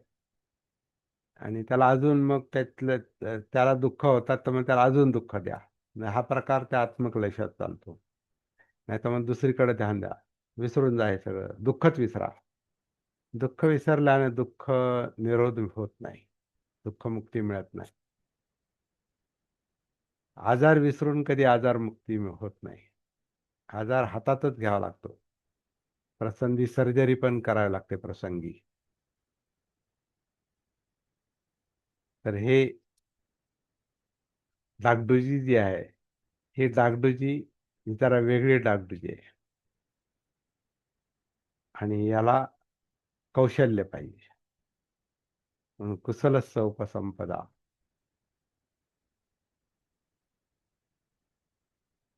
आणि त्याला अजून मग त्याला दुःख होतात, तर मग त्याला अजून दुःख द्या. हा प्रकार त्या आत्मक्लेशात चालतो. नाही तर मग दुसरीकडे ध्यान द्या, विसरून जा हे सगळं, दुःखच विसरा. दुःख विसरल्याने दुःख निरोध होत नाही, दुःखमुक्ती मिळत नाही. आजार विसरून कधी आजार मुक्ती होत नाही. आजार हातातच घ्यावा लागतो. प्रसंगी सर्जरी पण करावी लागते प्रसंगी. तर हे डागडुजी जी आहे, ही डागडुजी जरा वेगळी डागडुजी आहे, आणि याला कौशल्य पाहिजे. म्हणून कुशलस्य उपसंपदा.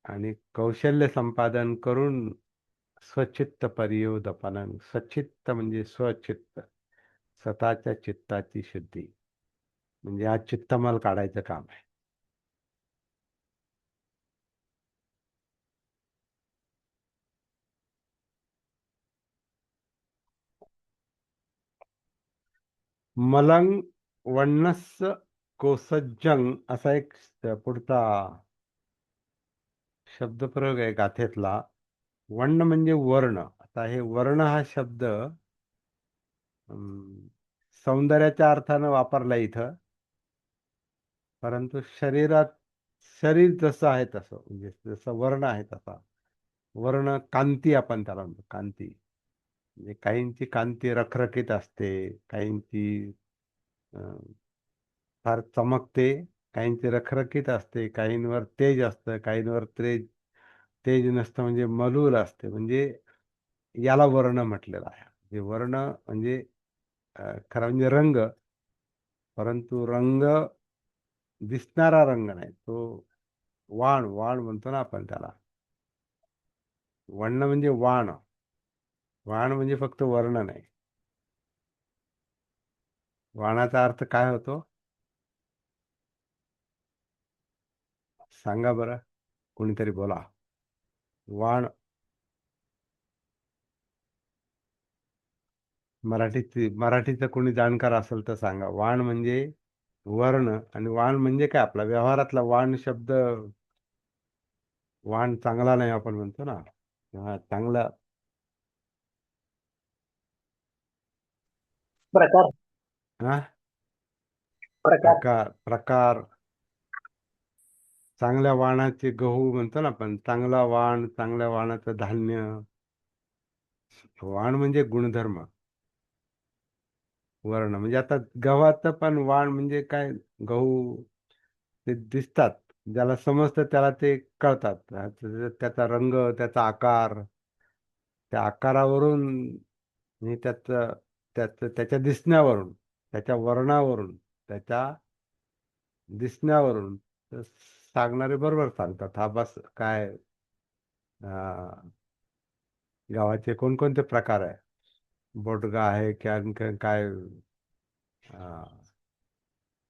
आणि कौशल्य संपादन करून स्वचित्त परियोदपनन. स्वचित्त म्हणजे स्वचित्त, स्वतःच्या चित्ताची शुद्धी, म्हणजे हा चित्तमल काढायचं काम आहे. मलंग वण्णस्य कोसज्जंग असा एक पुढचा शब्दप्रयोग आहे गाथेतला. वर्ण म्हणजे वर्ण. आता हे वर्ण हा शब्द सौंदर्याच्या अर्थानं वापरला इथं, परंतु शरीरात, शरीर जसं आहे तसं, म्हणजे जसं वर्ण आहे तसा वर्ण. कांती आपण त्याला म्हणतो, कांती. म्हणजे काहींची कांती रखरखीत असते, काहींची अं, फार चमकते, काहींची रखरखीत असते, काहींवर तेज असतं, काहींवर तेज तेज नसतं, म्हणजे मलूल असते. म्हणजे याला वर्ण म्हटलेलं आहे. म्हणजे वर्ण म्हणजे खरा म्हणजे रंग, परंतु रंग दिसणारा रंग नाही तो. वाण वाण म्हणतो ना आपण त्याला. वर्ण म्हणजे वाण. वाण म्हणजे फक्त वर्ण नाही. वाणाचा अर्थ काय होतो? सांगा बरं, कोणीतरी बोला. वाण. मराठीचं कोणी जाणकार असेल तर सांगा. वाण म्हणजे वर्ण, आणि वाण म्हणजे काय? आपला व्यवहारातला वाण शब्द. वाण चांगला नाही आपण म्हणतो ना. हा, चांगला. प्रकार. हा. प्रकार. प्रकार प्रकार. चांगल्या वाणाचे गहू म्हणतो ना आपण. चांगला वाण, चांगल्या वाणाचं धान्य. वाण म्हणजे गुणधर्म. वर्ण म्हणजे आता गव्हाचं पण वाण म्हणजे काय? गहू ते दिसतात. ज्याला समजतं त्याला ते कळतात. त्याचा रंग, त्याचा आकार, त्या आकारावरून आणि त्याच्या दिसण्यावरून, त्याच्या वर्णावरून, त्याच्या दिसण्यावरून तर सांगणारे बरोबर सांगतात. हा बस काय गावाचे कोणकोणते प्रकार आहे? बोटगा आहे की आणखी काय? अं,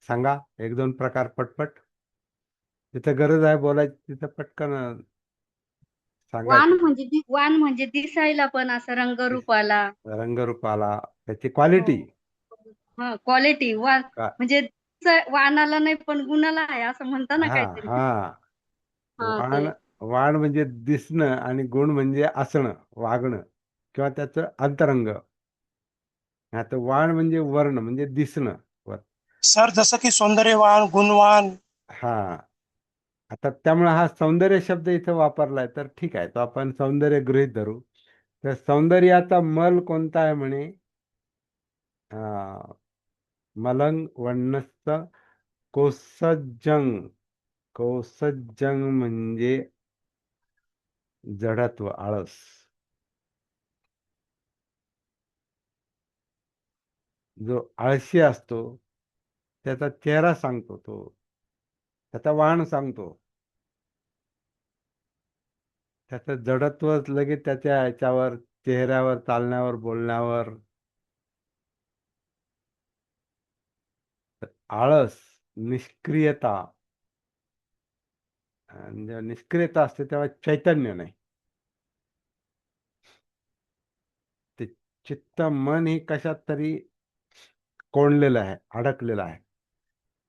सांगा एक दोन प्रकार पटपट. जिथं गरज आहे बोलायची तिथं पटकन वाण सांगायचं. म्हणजे वाण म्हणजे दिसायला पण असं रंगरूपाला. रंगरूपाला, त्याची हो. क्वालिटी. हा, क्वालिटी वाण का? म्हणजे वाणाला नाही पण गुणाला आहे असं म्हणता ना हा काहीतरी. हा. हा ते. वाण. वाण म्हणजे दिसणं, आणि गुण म्हणजे असणं, वागणं, किंवा त्याचं अंतरंग. आता वाण म्हणजे वर्ण म्हणजे दिसणं. सर जसं की सौंदर्यवान, गुणवान. हा. आता त्यामुळे हा सौंदर्य शब्द इथं वापरलाय तर ठीक आहे, तो आपण सौंदर्य गृहीत धरू. तर सौंदर्याचा मल कोणता आहे म्हणे? अं, मलंग वन्नस्त कोसज्जंग. कोसज्जंग म्हणजे जडत्व, आळस. जो आळशी असतो त्याचा चेहरा सांगतो तो. त्याचा वाण सांगतो. त्याचं जडत्व लगेच त्याच्या ह्याच्यावर, चेहऱ्यावर, चालण्यावर, बोलण्यावर. आळस, निष्क्रियता. आणि जेव्हा निष्क्रियता असते तेव्हा चैतन्य नाही. ते चित्त, मन हे कशात तरी कोंडलेलं आहे, अडकलेलं आहे.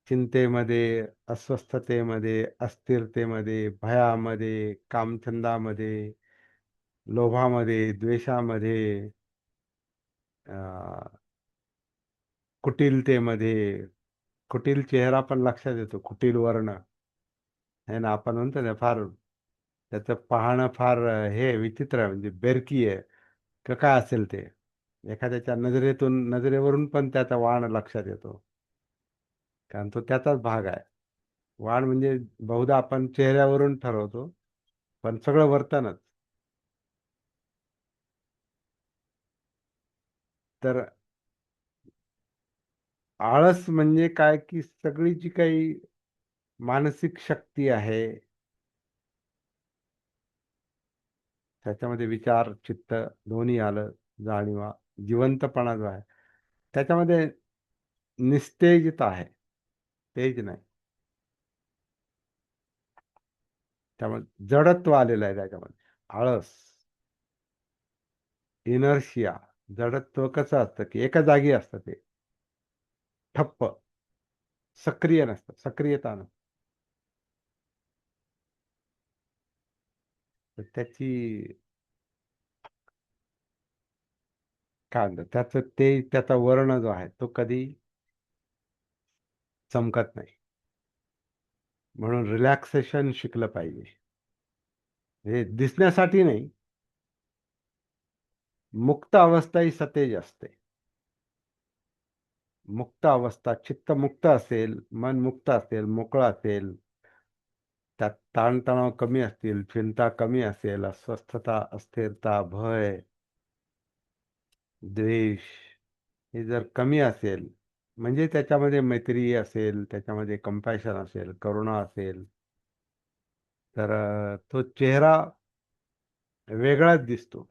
चिंतेमध्ये, अस्वस्थतेमध्ये, अस्थिरतेमध्ये, भयामध्ये, कामछंदामध्ये, लोभामध्ये, द्वेषामध्ये, अं, कुटिलतेमध्ये. कुटील चेहरा पण लक्षात येतो, कुटील वर्ण. आहे ना, आपण म्हणतो ना, फार त्याचं पाहणं फार हे विचित्र आहे, म्हणजे बेरकी आहे का काय असेल ते. एखाद्याच्या नजरेवरून पण त्याचा वाण लक्षात येतो, कारण तो त्याचाच भाग आहे. वाण म्हणजे बहुधा आपण चेहऱ्यावरून ठरवतो, पण सगळं वर्तनच. तर आळस म्हणजे काय, की सगळी जी काही मानसिक शक्ती आहे, त्याच्यामध्ये विचार, चित्त दोन्ही आलं, जाणीवा, जिवंतपणा जो आहे त्याच्यामध्ये, निस्तेजता आहे, तेज नाही. त्यामुळे जडत्व आलेलं आहे त्याच्यामध्ये. आळस, इनर्शिया. जडत्व कसं असतं, की एका जागी असतं ते, ठप्प, सक्रिय नसतं, सक्रियता नसतं. तर त्याची काय म्हणतात, त्याचा वर्ण जो आहे तो कधी चमकत नाही. म्हणून रिलॅक्सेशन शिकलं पाहिजे. हे दिसण्यासाठी नाही. मुक्त अवस्था ही सतेज असते. मुक्त अवस्था, चित्त मुक्त असेल, मन मुक्त असेल, मोकळं असेल, त्यात ताणतणाव कमी असतील, चिंता कमी असेल, अस्वस्थता, अस्थिरता, भय, द्वेष हे जर कमी असेल, म्हणजे त्याच्यामध्ये मैत्री असेल, त्याच्यामध्ये कंपॅशन असेल, करुणा असेल, तर तो चेहरा वेगळाच दिसतो.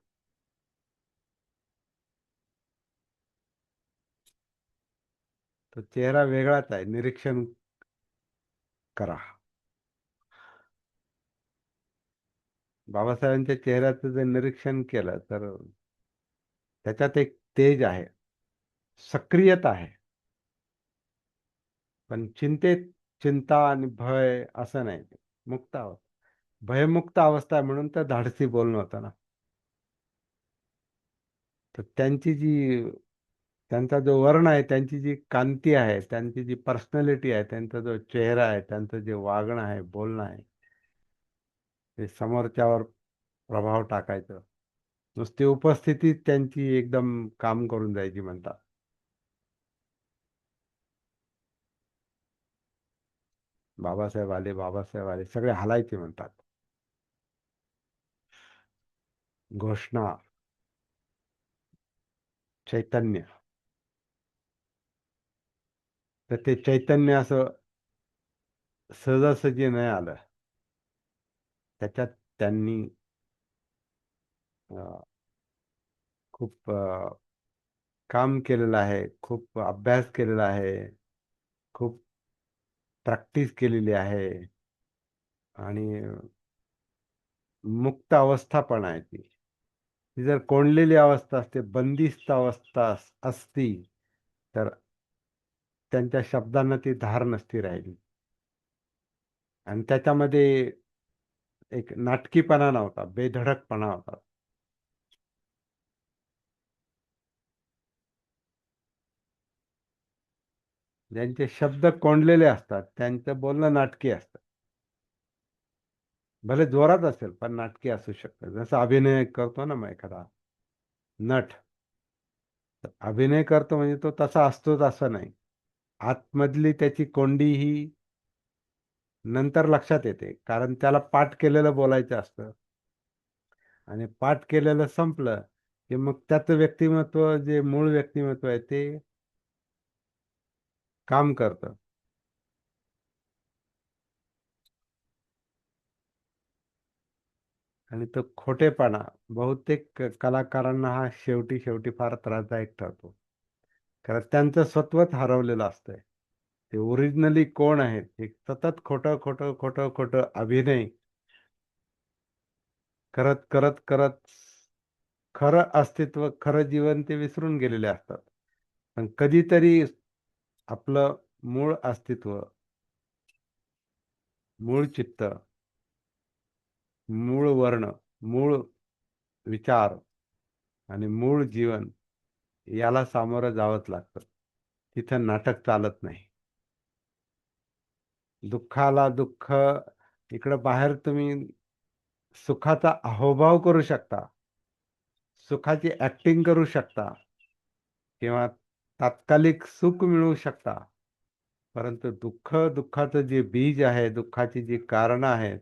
तो चेहरा वेगळाच आहे, निरीक्षण करा. बाबासाहेबांच्या चेहऱ्याचं जर निरीक्षण केलं तर त्याच्यात एक तेज आहे, सक्रियता आहे. पण चिंतेत चिंता आणि भय असं नाही, मुक्त अवस्था, भयमुक्त अवस्था आहे, म्हणून तर धाडसी बोलणं होतं ना. तर त्यांचा जो वर्ण आहे, त्यांची जी कांती आहे, त्यांची जी पर्सनॅलिटी आहे, त्यांचा जो चेहरा आहे, त्यांचं जे वागणं आहे, बोलणं आहे, ते समोरच्यावर प्रभाव टाकायचं. नुसती उपस्थिती त्यांची एकदम काम करून जायची म्हणतात. बाबासाहेब आले, बाबासाहेब आले, सगळे हालायचे म्हणतात. घोषणा, चैतन्य. तर ते चैतन्य असं सहजासहजी नाही आलं. त्याच्यात त्यांनी अं, खूप काम केलेलं आहे, खूप अभ्यास केलेला आहे, खूप प्रॅक्टिस केलेली आहे, आणि मुक्त अवस्था पण आहे ती. ती जर कोंडलेली अवस्था असते, बंदिस्त अवस्था असती, तर त्यांच्या शब्दांना ती धार नसती राहिली. आणि त्याच्यामध्ये एक नाटकीपणा नव्हता, बेधडकपणा होता. ज्यांचे शब्द कोंडलेले असतात त्यांचं बोलणं नाटकी असतं. भले जोरात असेल पण नाटकी असू शकतं. जसं अभिनय करतो ना मग एखादा नट, तर अभिनय करतो म्हणजे तो तसा असतोच असं नाही. आतमधली त्याची कोंडी ही नंतर लक्षात येते, कारण त्याला पाठ केलेलं बोलायचं असतं. आणि पाठ केलेलं संपलं की मग त्याचं व्यक्तिमत्व, जे मूळ व्यक्तिमत्व आहे, ते काम करतं. आणि तो खोटेपणा बहुतेक कलाकारांना हा शेवटी शेवटी फार त्रासदायक ठरतो. कारण त्यांचं स्वत्वच हरवलेलं असतंय. ते ओरिजिनली कोण आहेत हे सतत खोटं खोटं खोटं खोटं अभिनय करत करत करत खरं अस्तित्व, खरं जीवन ते विसरून गेलेले असतात. पण कधीतरी आपलं मूळ अस्तित्व, मूळ चित्त, मूळ वर्ण, मूळ विचार आणि मूळ जीवन याला सामोरं जावंच लागतं. तिथं नाटक चालत नाही. दुःखाला दुःख, इकडं बाहेर तुम्ही सुखाचा अहोभाव करू शकता, सुखाची ऍक्टिंग करू शकता, किंवा तात्कालिक सुख मिळवू शकता. परंतु दुःखाचं जे बीज आहे, दुःखाची जी कारणं आहेत,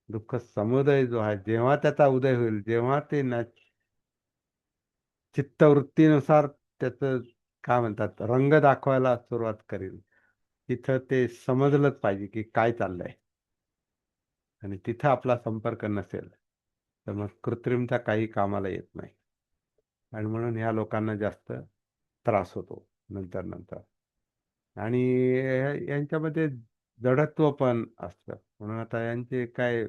दुःख समुदय जो आहे, जेव्हा त्याचा उदय होईल, जेव्हा ते चित्तवृत्तीनुसार त्याचं काय म्हणतात रंग दाखवायला सुरुवात करेल, तिथं ते समजलंच पाहिजे की काय चाललंय. आणि तिथं आपला संपर्क नसेल तर मग कृत्रिमता काही कामाला येत नाही. आणि म्हणून ह्या लोकांना जास्त त्रास होतो नंतर नंतर. आणि यांच्यामध्ये जडत्व पण असतं. म्हणून आता यांचे काय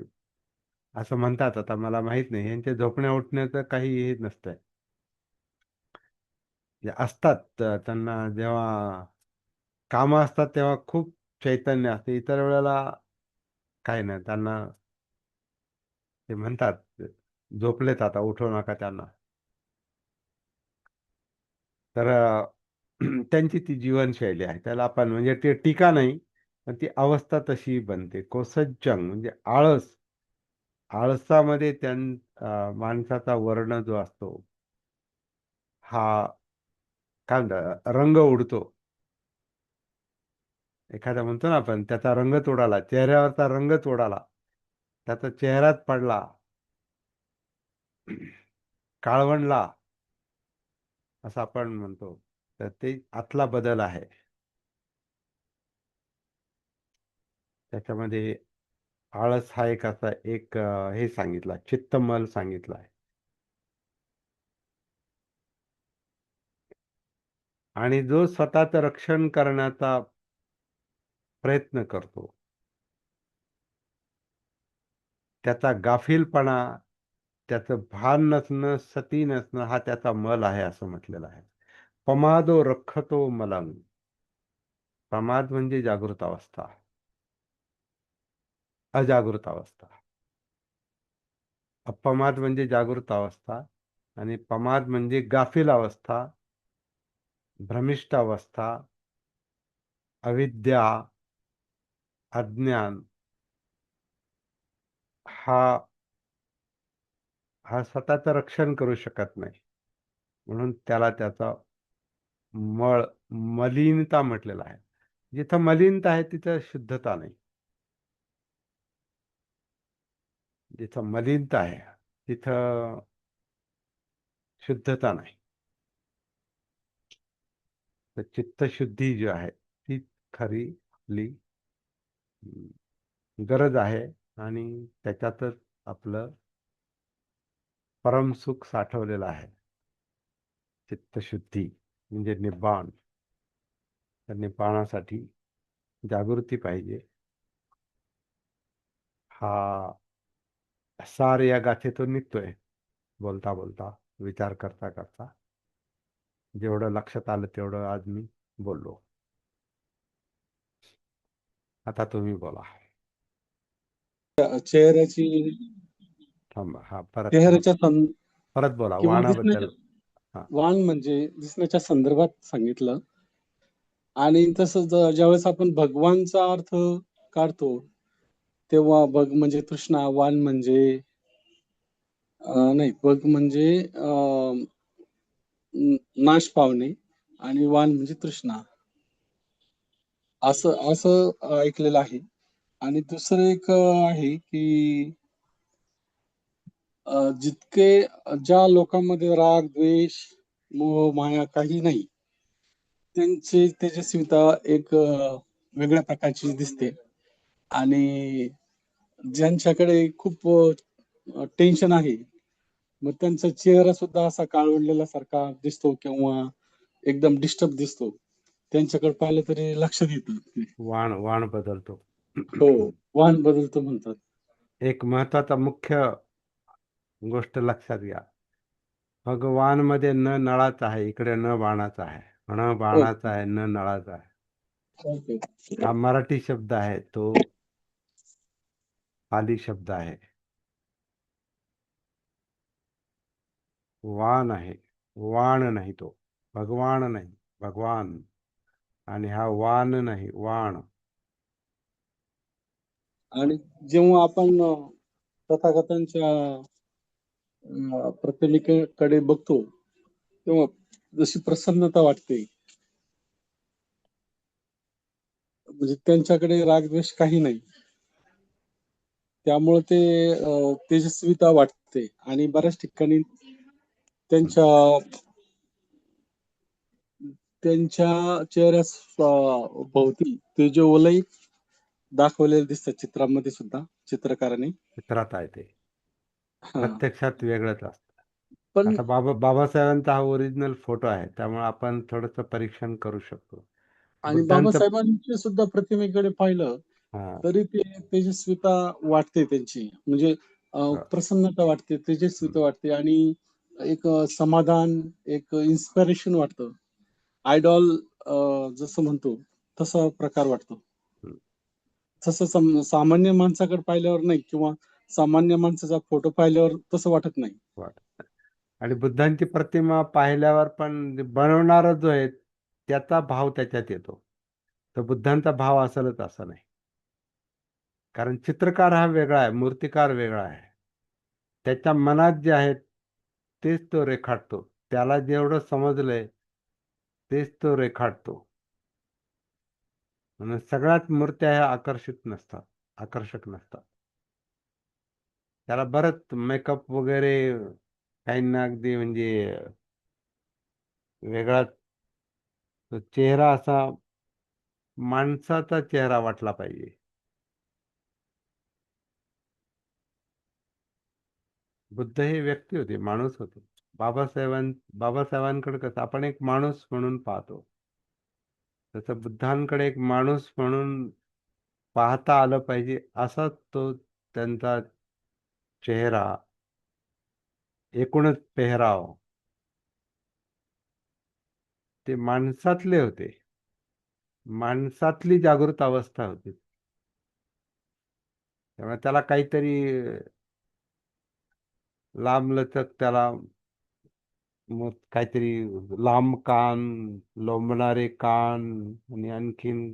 असं म्हणतात, आता मला माहित नाही, यांच्या झोपण्या उठण्याचं काही हे नसतंय. असतात त्यांना जेव्हा कामं असतात तेव्हा खूप चैतन्य असते, इतर वेळेला काय नाही. त्यांना ते म्हणतात झोपलेत आता उठवू नका त्यांना. तर त्यांची ती जीवनशैली आहे, त्याला आपण म्हणजे ते टीका नाही, पण ती अवस्था तशी बनते. कोसज्जंग म्हणजे आळस. आळसामध्ये माणसाचा वर्ण जो असतो, हा काय म्हणतात रंग उडतो. एखादा म्हणतो ना आपण त्याचा रंगच उडाला, चेहऱ्यावरचा रंगच उडाला, त्याचा चेहराच पडला, काळवंडला, असं आपण म्हणतो. तर ते आतला बदल आहे. त्याच्यामध्ये आळस हा एक असा एक हे सांगितला, चित्तमल सांगितला आहे. आणि जो स्वतःचं रक्षण करण्याचा प्रयत्न करतो, त्याचा गाफीलपणा, त्याचं भान नसणं, सती नसणं हा त्याचा मल आहे असं म्हटलेलं आहे. पमादो रखतो मलंग. प्रमाद म्हणजे जागृत अवस्था, अजागृत अवस्था. अपमाद म्हणजे जागृत अवस्था आणि पमाद म्हणजे गाफील अवस्था, भ्रमिष्ट अवस्था, अविद्या, अज्ञान. हा हा स्वतःचं रक्षण करू शकत नाही, म्हणून त्याला त्याचा मळ, मलिनता म्हटलेला आहे. जिथं मलिनता आहे तिथं शुद्धता नाही. जिथं मलिनता आहे तिथं शुद्धता नाही. तर चित्तशुद्धी जी आहे ती खरी आपली गरज आहे आणि त्याच्यातच आपलं परमसुख साठवलेलं आहे. चित्तशुद्धी म्हणजे निब्बाण. तर निब्बाणासाठी जागृती पाहिजे. हा सार या गाथेतून निघतोय, बोलता बोलता, विचार करता करता. जेवढं लक्षात आलं तेवढं आज मी बोललो. आता तुम्ही बोला. चेहऱ्याची थांबा, हा परत चेहऱ्याच्या परत बोला किंवा वाणाबद्दल. दिसण्याच्या हा, वाण म्हणजे दिसण्याच्या संदर्भात सांगितलं. आणि तसं ज्यावेळेस आपण भगवानचा अर्थ काढतो तेव्हा भग म्हणजे तृष्णा, वाण म्हणजे नाही, भग म्हणजे नाश पावणे आणि वाण म्हणजे तृष्णा, असं असं ऐकलेलं आहे. आणि दुसरं एक आहे की जितके ज्या लोकांमध्ये राग, द्वेष, मोह, माया काही नाही, त्यांची तेजस्विता एक वेगळ्या प्रकारची दिसते. आणि ज्यांच्याकडे खूप टेन्शन आहे, मग त्यांचा चेहरा सुद्धा असा काळवंडलेला सारखा दिसतो किंवा एकदम डिस्टर्ब दिसतो. त्यांच्याकडे पाहिलं तरी लक्षात येतं ते. वाण वाण बदलतो. हो, वाण बदलतो म्हणतात. एक महत्वाचा मुख्य गोष्ट लक्षात घ्या. भगवान मध्ये न नळाचा आहे, इकडे न बाणाचा आहे. न बाणाचा आहे, न नळाचा आहे. ओके. हा मराठी शब्द आहे, तो पाली शब्द आहे. वाण आहे, वाण नाही. तो भगवान नाही, भगवान. आणि हा वाण नाही, वाण. आणि जेव्हा आपण तथागतांच्या प्रतिमेकडे बघतो तेव्हा जशी प्रसन्नता वाटते, म्हणजे त्यांच्याकडे रागद्वेष काही नाही, त्यामुळे ते तेजस्विता वाटते. आणि बऱ्याच ठिकाणी त्यांच्या त्यांच्या चेहऱ्यास भोवती तेजोवलय दाखवलेले दिसतात चित्रामध्ये सुद्धा, चित्रकाराने. चित्रात आहे ते, हा. प्रत्यक्षात वेगळंच असतं. पण आता बाबासाहेबांचा हा ओरिजिनल फोटो आहे, त्यामुळे आपण थोडंसं परीक्षण करू शकतो. आणि बुद्धांचं बाबासाहेबांच्या सुद्धा प्रतिमेकडे पाहिलं हा, तरी ते तेजस्विता वाटते त्यांची, म्हणजे प्रसन्नता वाटते, तेजस्विता वाटते. आणि एक समाधान, एक इन्स्पिरेशन वाटतं. आयडॉल जसं म्हणतो तसा प्रकार वाटतो. तसं सामान्य माणसाकडे पाहिल्यावर नाही, किंवा सामान्य माणसाचा फोटो पाहिल्यावर तसं वाटत नाही. वाट. आणि बुद्धांची प्रतिमा पाहिल्यावर पण बनवणारा जो आहे त्याचा भाव त्याच्यात येतो. तर बुद्धांचा भाव असेलच असं नाही, कारण चित्रकार हा वेगळा आहे, मूर्तिकार वेगळा आहे. त्याच्या मनात जे आहे तेच तो रेखाटतो. त्याला जेवढं समजलंय तेच तो रेखाटतो. म्हणून सगळ्यात मूर्त्या ह्या आकर्षक नसतात. त्याला बरंच मेकअप वगैरे, काहींना अगदी म्हणजे वेगळाच तो चेहरा असा माणसाचा चेहरा वाटला पाहिजे. बुद्ध हे व्यक्ती होते, माणूस होते. बाबासाहेबांकडे कसं आपण एक माणूस म्हणून पाहतो, तसं बुद्धांकडे एक माणूस म्हणून पाहता आलं पाहिजे, असा तो त्यांचा चेहरा, एकूणच पेहराव ते माणसातले होते. माणसातली जागृत अवस्था होती. त्यामुळे त्याला काहीतरी लांबलचक, त्याला मग काहीतरी लांब कान, लोंबणारे कान, आणि आणखीन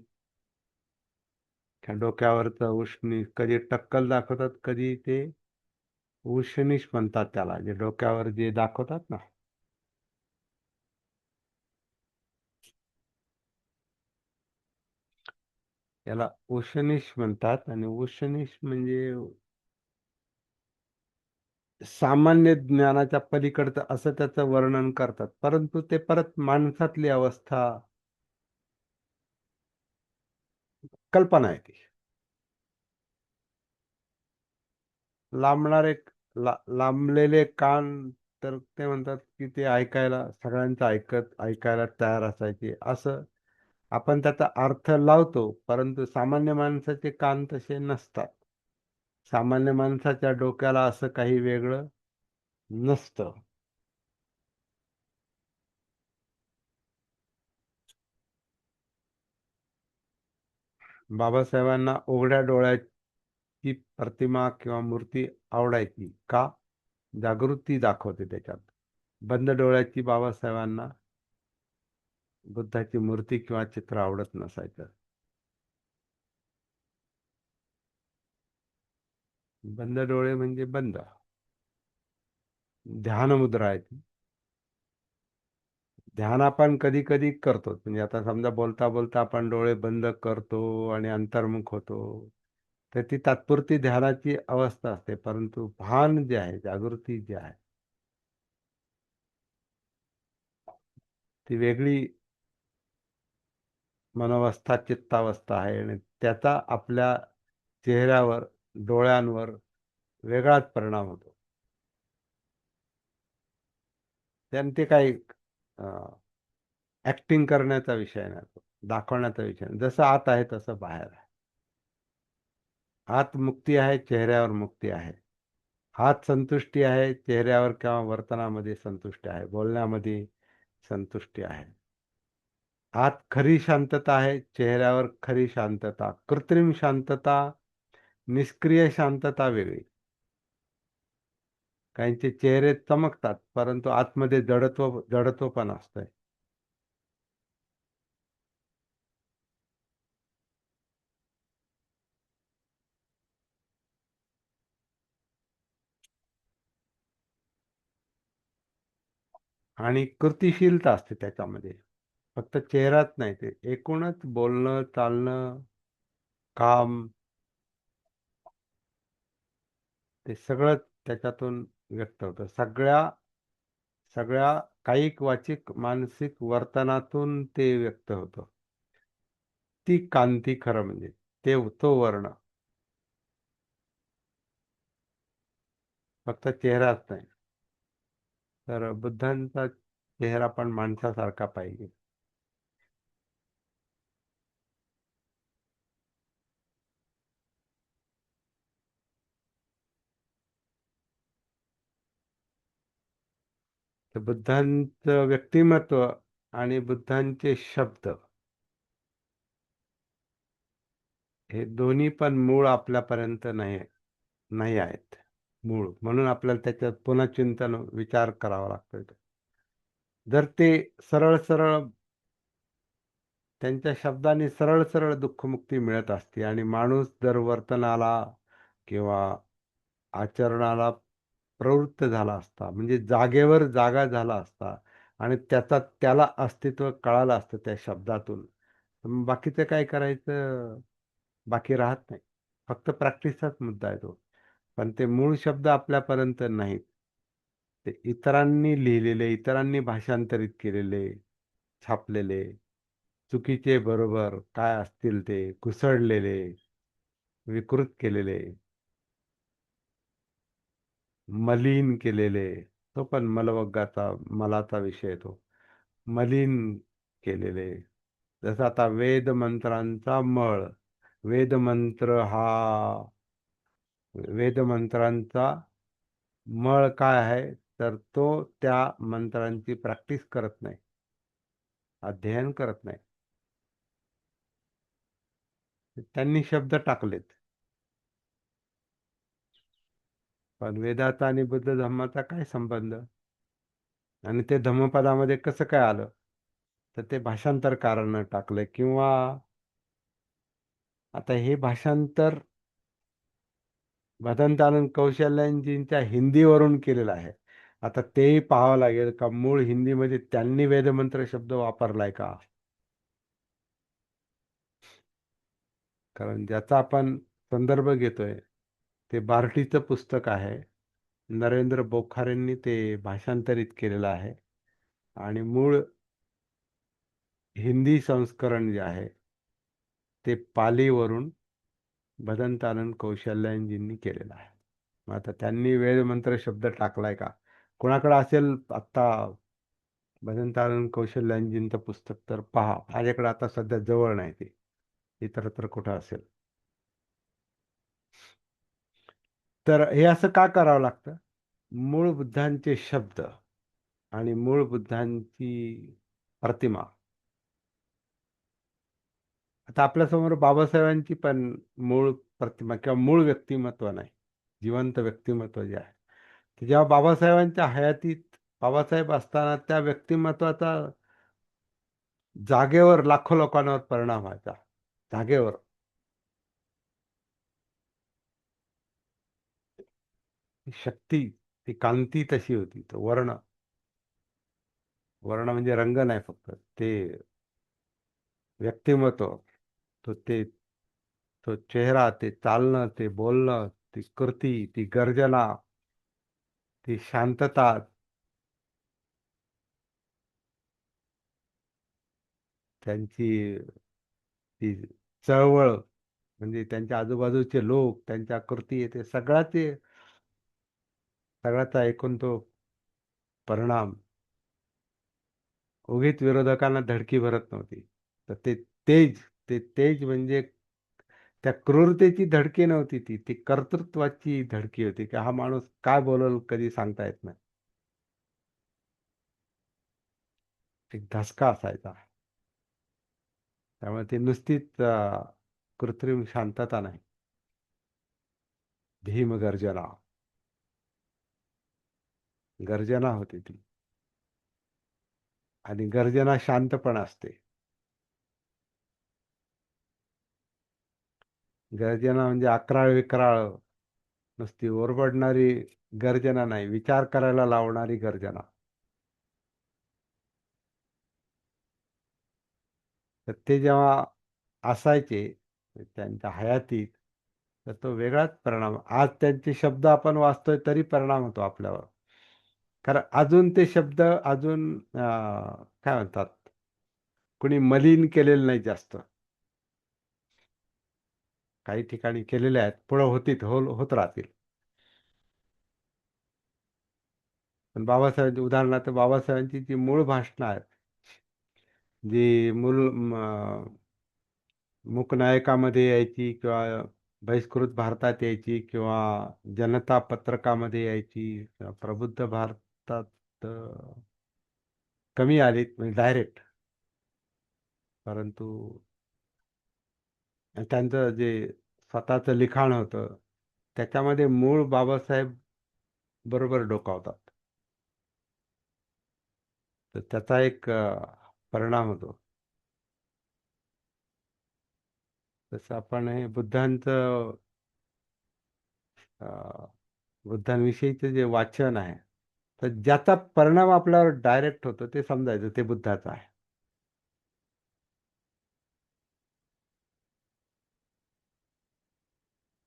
डोक्यावरचं उष्णी, कधी टक्कल दाखवतात, कधी ते उशनीश म्हणतात त्याला, जे डोक्यावर जे दाखवतात ना. त्याला उशनीश म्हणतात. आणि उशनीश म्हणजे सामान्य ज्ञानाच्या पलीकडचं असं त्याचं वर्णन करतात, परंतु ते परत माणसातली अवस्था, कल्पना आहे ती. लांबणारे लांबलेले कान, तर ते म्हणतात की ते ऐकायला, सगळ्यांचं ऐकायला तयार असायचे, असं आपण त्याचा अर्थ लावतो. परंतु सामान्य माणसाचे कान तसे नसतात. सामान्य माणसाच्या डोक्याला असं काही वेगळं नसतं. बाबासाहेबांना उघड्या डोळ्याची प्रतिमा किंवा मूर्ती आवडायची का? जागृती दाखवते त्याच्यात. बंद डोळ्याची बाबासाहेबांना बुद्धाची मूर्ती किंवा चित्र आवडत नसायचं. बंद डोळे म्हणजे बंद, ध्यान मुद्रा आहे ती. ध्यान आपण कधी कधी करतो, म्हणजे आता समजा बोलता बोलता आपण डोळे बंद करतो आणि अंतर्मुख होतो, तर ती तात्पुरती ध्यानाची अवस्था असते. परंतु भान जे आहे, जागृती जी आहे, ती वेगळी मनोवस्था, चित्तावस्था आहे. आणि त्याचा आपल्या चेहऱ्यावर, डोळ्यांवर वेगळाच परिणाम होतो. त्याने ते काही ऍक्टिंग करण्याचा विषय नाही, तो दाखवण्याचा विषय नाही. जसं आत आहे तसं बाहेर आहे. आत मुक्ती आहे, चेहऱ्यावर मुक्ती आहे. आत संतुष्टी आहे, चेहऱ्यावर किंवा वर्तनामध्ये संतुष्टी आहे, बोलण्यामध्ये संतुष्टी आहे. आत खरी शांतता आहे, चेहऱ्यावर खरी शांतता. कृत्रिम शांतता, निष्क्रिय शांतता वेगळी. काहींचे चेहरे चमकतात, परंतु आतमध्ये जडत्व पण असतंय. आणि कृतिशीलता असते त्याच्यामध्ये, फक्त चेहराच नाही, ते एकूणच बोलणं, चालणं, काम, ते सगळं त्याच्यातून व्यक्त होतं. सगळ्या कायिक, वाचिक, मानसिक वर्तनातून ते व्यक्त होतं. ती कांती खरं म्हणजे, तो वर्ण, फक्त चेहराच नाही. तर बुद्धांचा चेहरा पण माणसासारखा पाहिजे. तर बुद्धांचं व्यक्तिमत्व आणि बुद्धांचे शब्द, हे दोन्ही पण मूळ आपल्यापर्यंत नाही आहेत. मूळ म्हणून आपल्याला त्याच्यात पुन्हा चिंतन, विचार करावा लागतो. जर ते सरळ सरळ, त्यांच्या शब्दांनी सरळ सरळ दुःखमुक्ती मिळत असते, आणि माणूस जर वर्तनाला किंवा आचरणाला प्रवृत्त झाला असता, म्हणजे जागेवर जागा झाला असता, आणि त्याला अस्तित्व कळालं असतं त्या शब्दातून, तर मग बाकीचं काय करायचं बाकी राहत नाही. फक्त प्रॅक्टिसचाच मुद्दा आहे तो. पण ते मूळ शब्द आपल्यापर्यंत नाहीत. ते इतरांनी लिहिलेले, इतरांनी भाषांतरित केलेले, छापलेले, चुकीचे बरोबर काय असतील ते कुसळलेले, विकृत केलेले, मलिन केलेले, तो पण मलवग्गाचा मलाचा विषय तो मलिन केलेले. जसं आता वेद मंत्रांचा मळ, वेद मंत्र हा वेद मंत्रांचा मळ काय आहे, तर तो त्या मंत्रांची प्रॅक्टिस करत नाही, अध्ययन करत नाही. त्यांनी शब्द टाकलेत, पण वेदाचा आणि बुद्ध धर्माचा काय संबंध? आणि ते धम्मपदामध्ये कसं काय आलं? तर ते भाषांतरकारानं टाकलंय, किंवा आता हे भाषांतर भदंतानंद कौशल्यांजींच्या हिंदीवरून केलेलं आहे. आता तेही पाहावं लागेल का मूळ हिंदीमध्ये त्यांनी वेदमंत्र शब्द वापरलाय का. कारण ज्याचा आपण संदर्भ घेतोय ते बार्टीचं पुस्तक आहे. नरेंद्र बोखारेंनी ते भाषांतरित केलेलं आहे आणि मूळ हिंदी संस्करण जे आहे ते पालीवरून भदंतानंद कौशल्यांजींनी केलेलं आहे. मग आता त्यांनी वेदमंत्र शब्द टाकलाय का? कोणाकडे असेल आत्ता भदंतानंद कौशल्यांजींचं पुस्तक तर पहा. माझ्याकडे आता सध्या जवळ नाही ते, इतरत्र कुठं असेल. तर हे असं का करावं लागतं? मूळ बुद्धांचे शब्द आणि मूळ बुद्धांची प्रतिमा. आता आपल्यासमोर बाबासाहेबांची पण मूळ प्रतिमा किंवा मूळ व्यक्तिमत्व नाही, जिवंत व्यक्तिमत्व जे आहे ते जेव्हा बाबासाहेबांच्या हयातीत बाबासाहेब असताना त्या व्यक्तिमत्वाचा जागेवर लाखो लोकांवर परिणाम व्हायचा. जागेवर ती शक्ती, ती कांती तशी होती. तो वर्ण, वर्ण म्हणजे रंग नाही फक्त, ते व्यक्तिमत्व, तो चेहरा, ते चालणं, ते बोलणं, ती कृती, ती गर्जना, ती शांतता, त्यांची ती चळवळ, म्हणजे त्यांच्या आजूबाजूचे लोक, त्यांच्या कृती, ते सगळ्याचा एकूण तो परिणाम उगीच विरोधकांना धडकी भरत नव्हती. तर तेज ते तेज म्हणजे त्या क्रूरतेची धडकी नव्हती, ती कर्तृत्वाची धडकी होती, की हा माणूस काय बोलल कधी सांगता येत नाही. एक धसका असायचा. त्यामुळे ती नुसतीच कृत्रिम शांतता नाही, भीमगर्जना, गर्जना होती ती. आणि गर्जना शांत पण असते. गर्जना म्हणजे अक्राळ विक्राळ, नुसती ओरबडणारी गर्जना नाही, विचार करायला लावणारी गर्जना. तर ते जेव्हा असायचे त्यांच्या हयातीत, तर तो वेगळाच परिणाम. आज त्यांचे शब्द आपण वाचतोय तरी परिणाम होतो आपल्यावर. कारण अजून ते शब्द अजून काय म्हणतात, कुणी मलिन केलेलं नाही जास्त. काही ठिकाणी केलेले आहेत, पुढे होत राहतील. पण बाबासाहेब, उदाहरणार्थ बाबासाहेबांची जी मूळ भाषणं आहेत, जी मूकनायकामध्ये यायची किंवा बहिष्कृत भारतात यायची किंवा जनता पत्रकामध्ये यायची किंवा प्रबुद्ध भारतात कमी आलीत, म्हणजे डायरेक्ट. परंतु त्यांचं जे स्वतःचं लिखाण होतं त्याच्यामध्ये मूळ बाबासाहेब बरोबर डोकावतात. तर त्याचा एक परिणाम होतो. तसं आपण हे बुद्धांविषयीचं जे वाचन आहे, तर ज्याचा परिणाम आपल्यावर डायरेक्ट होतो ते समजायचं ते बुद्धाचं आहे.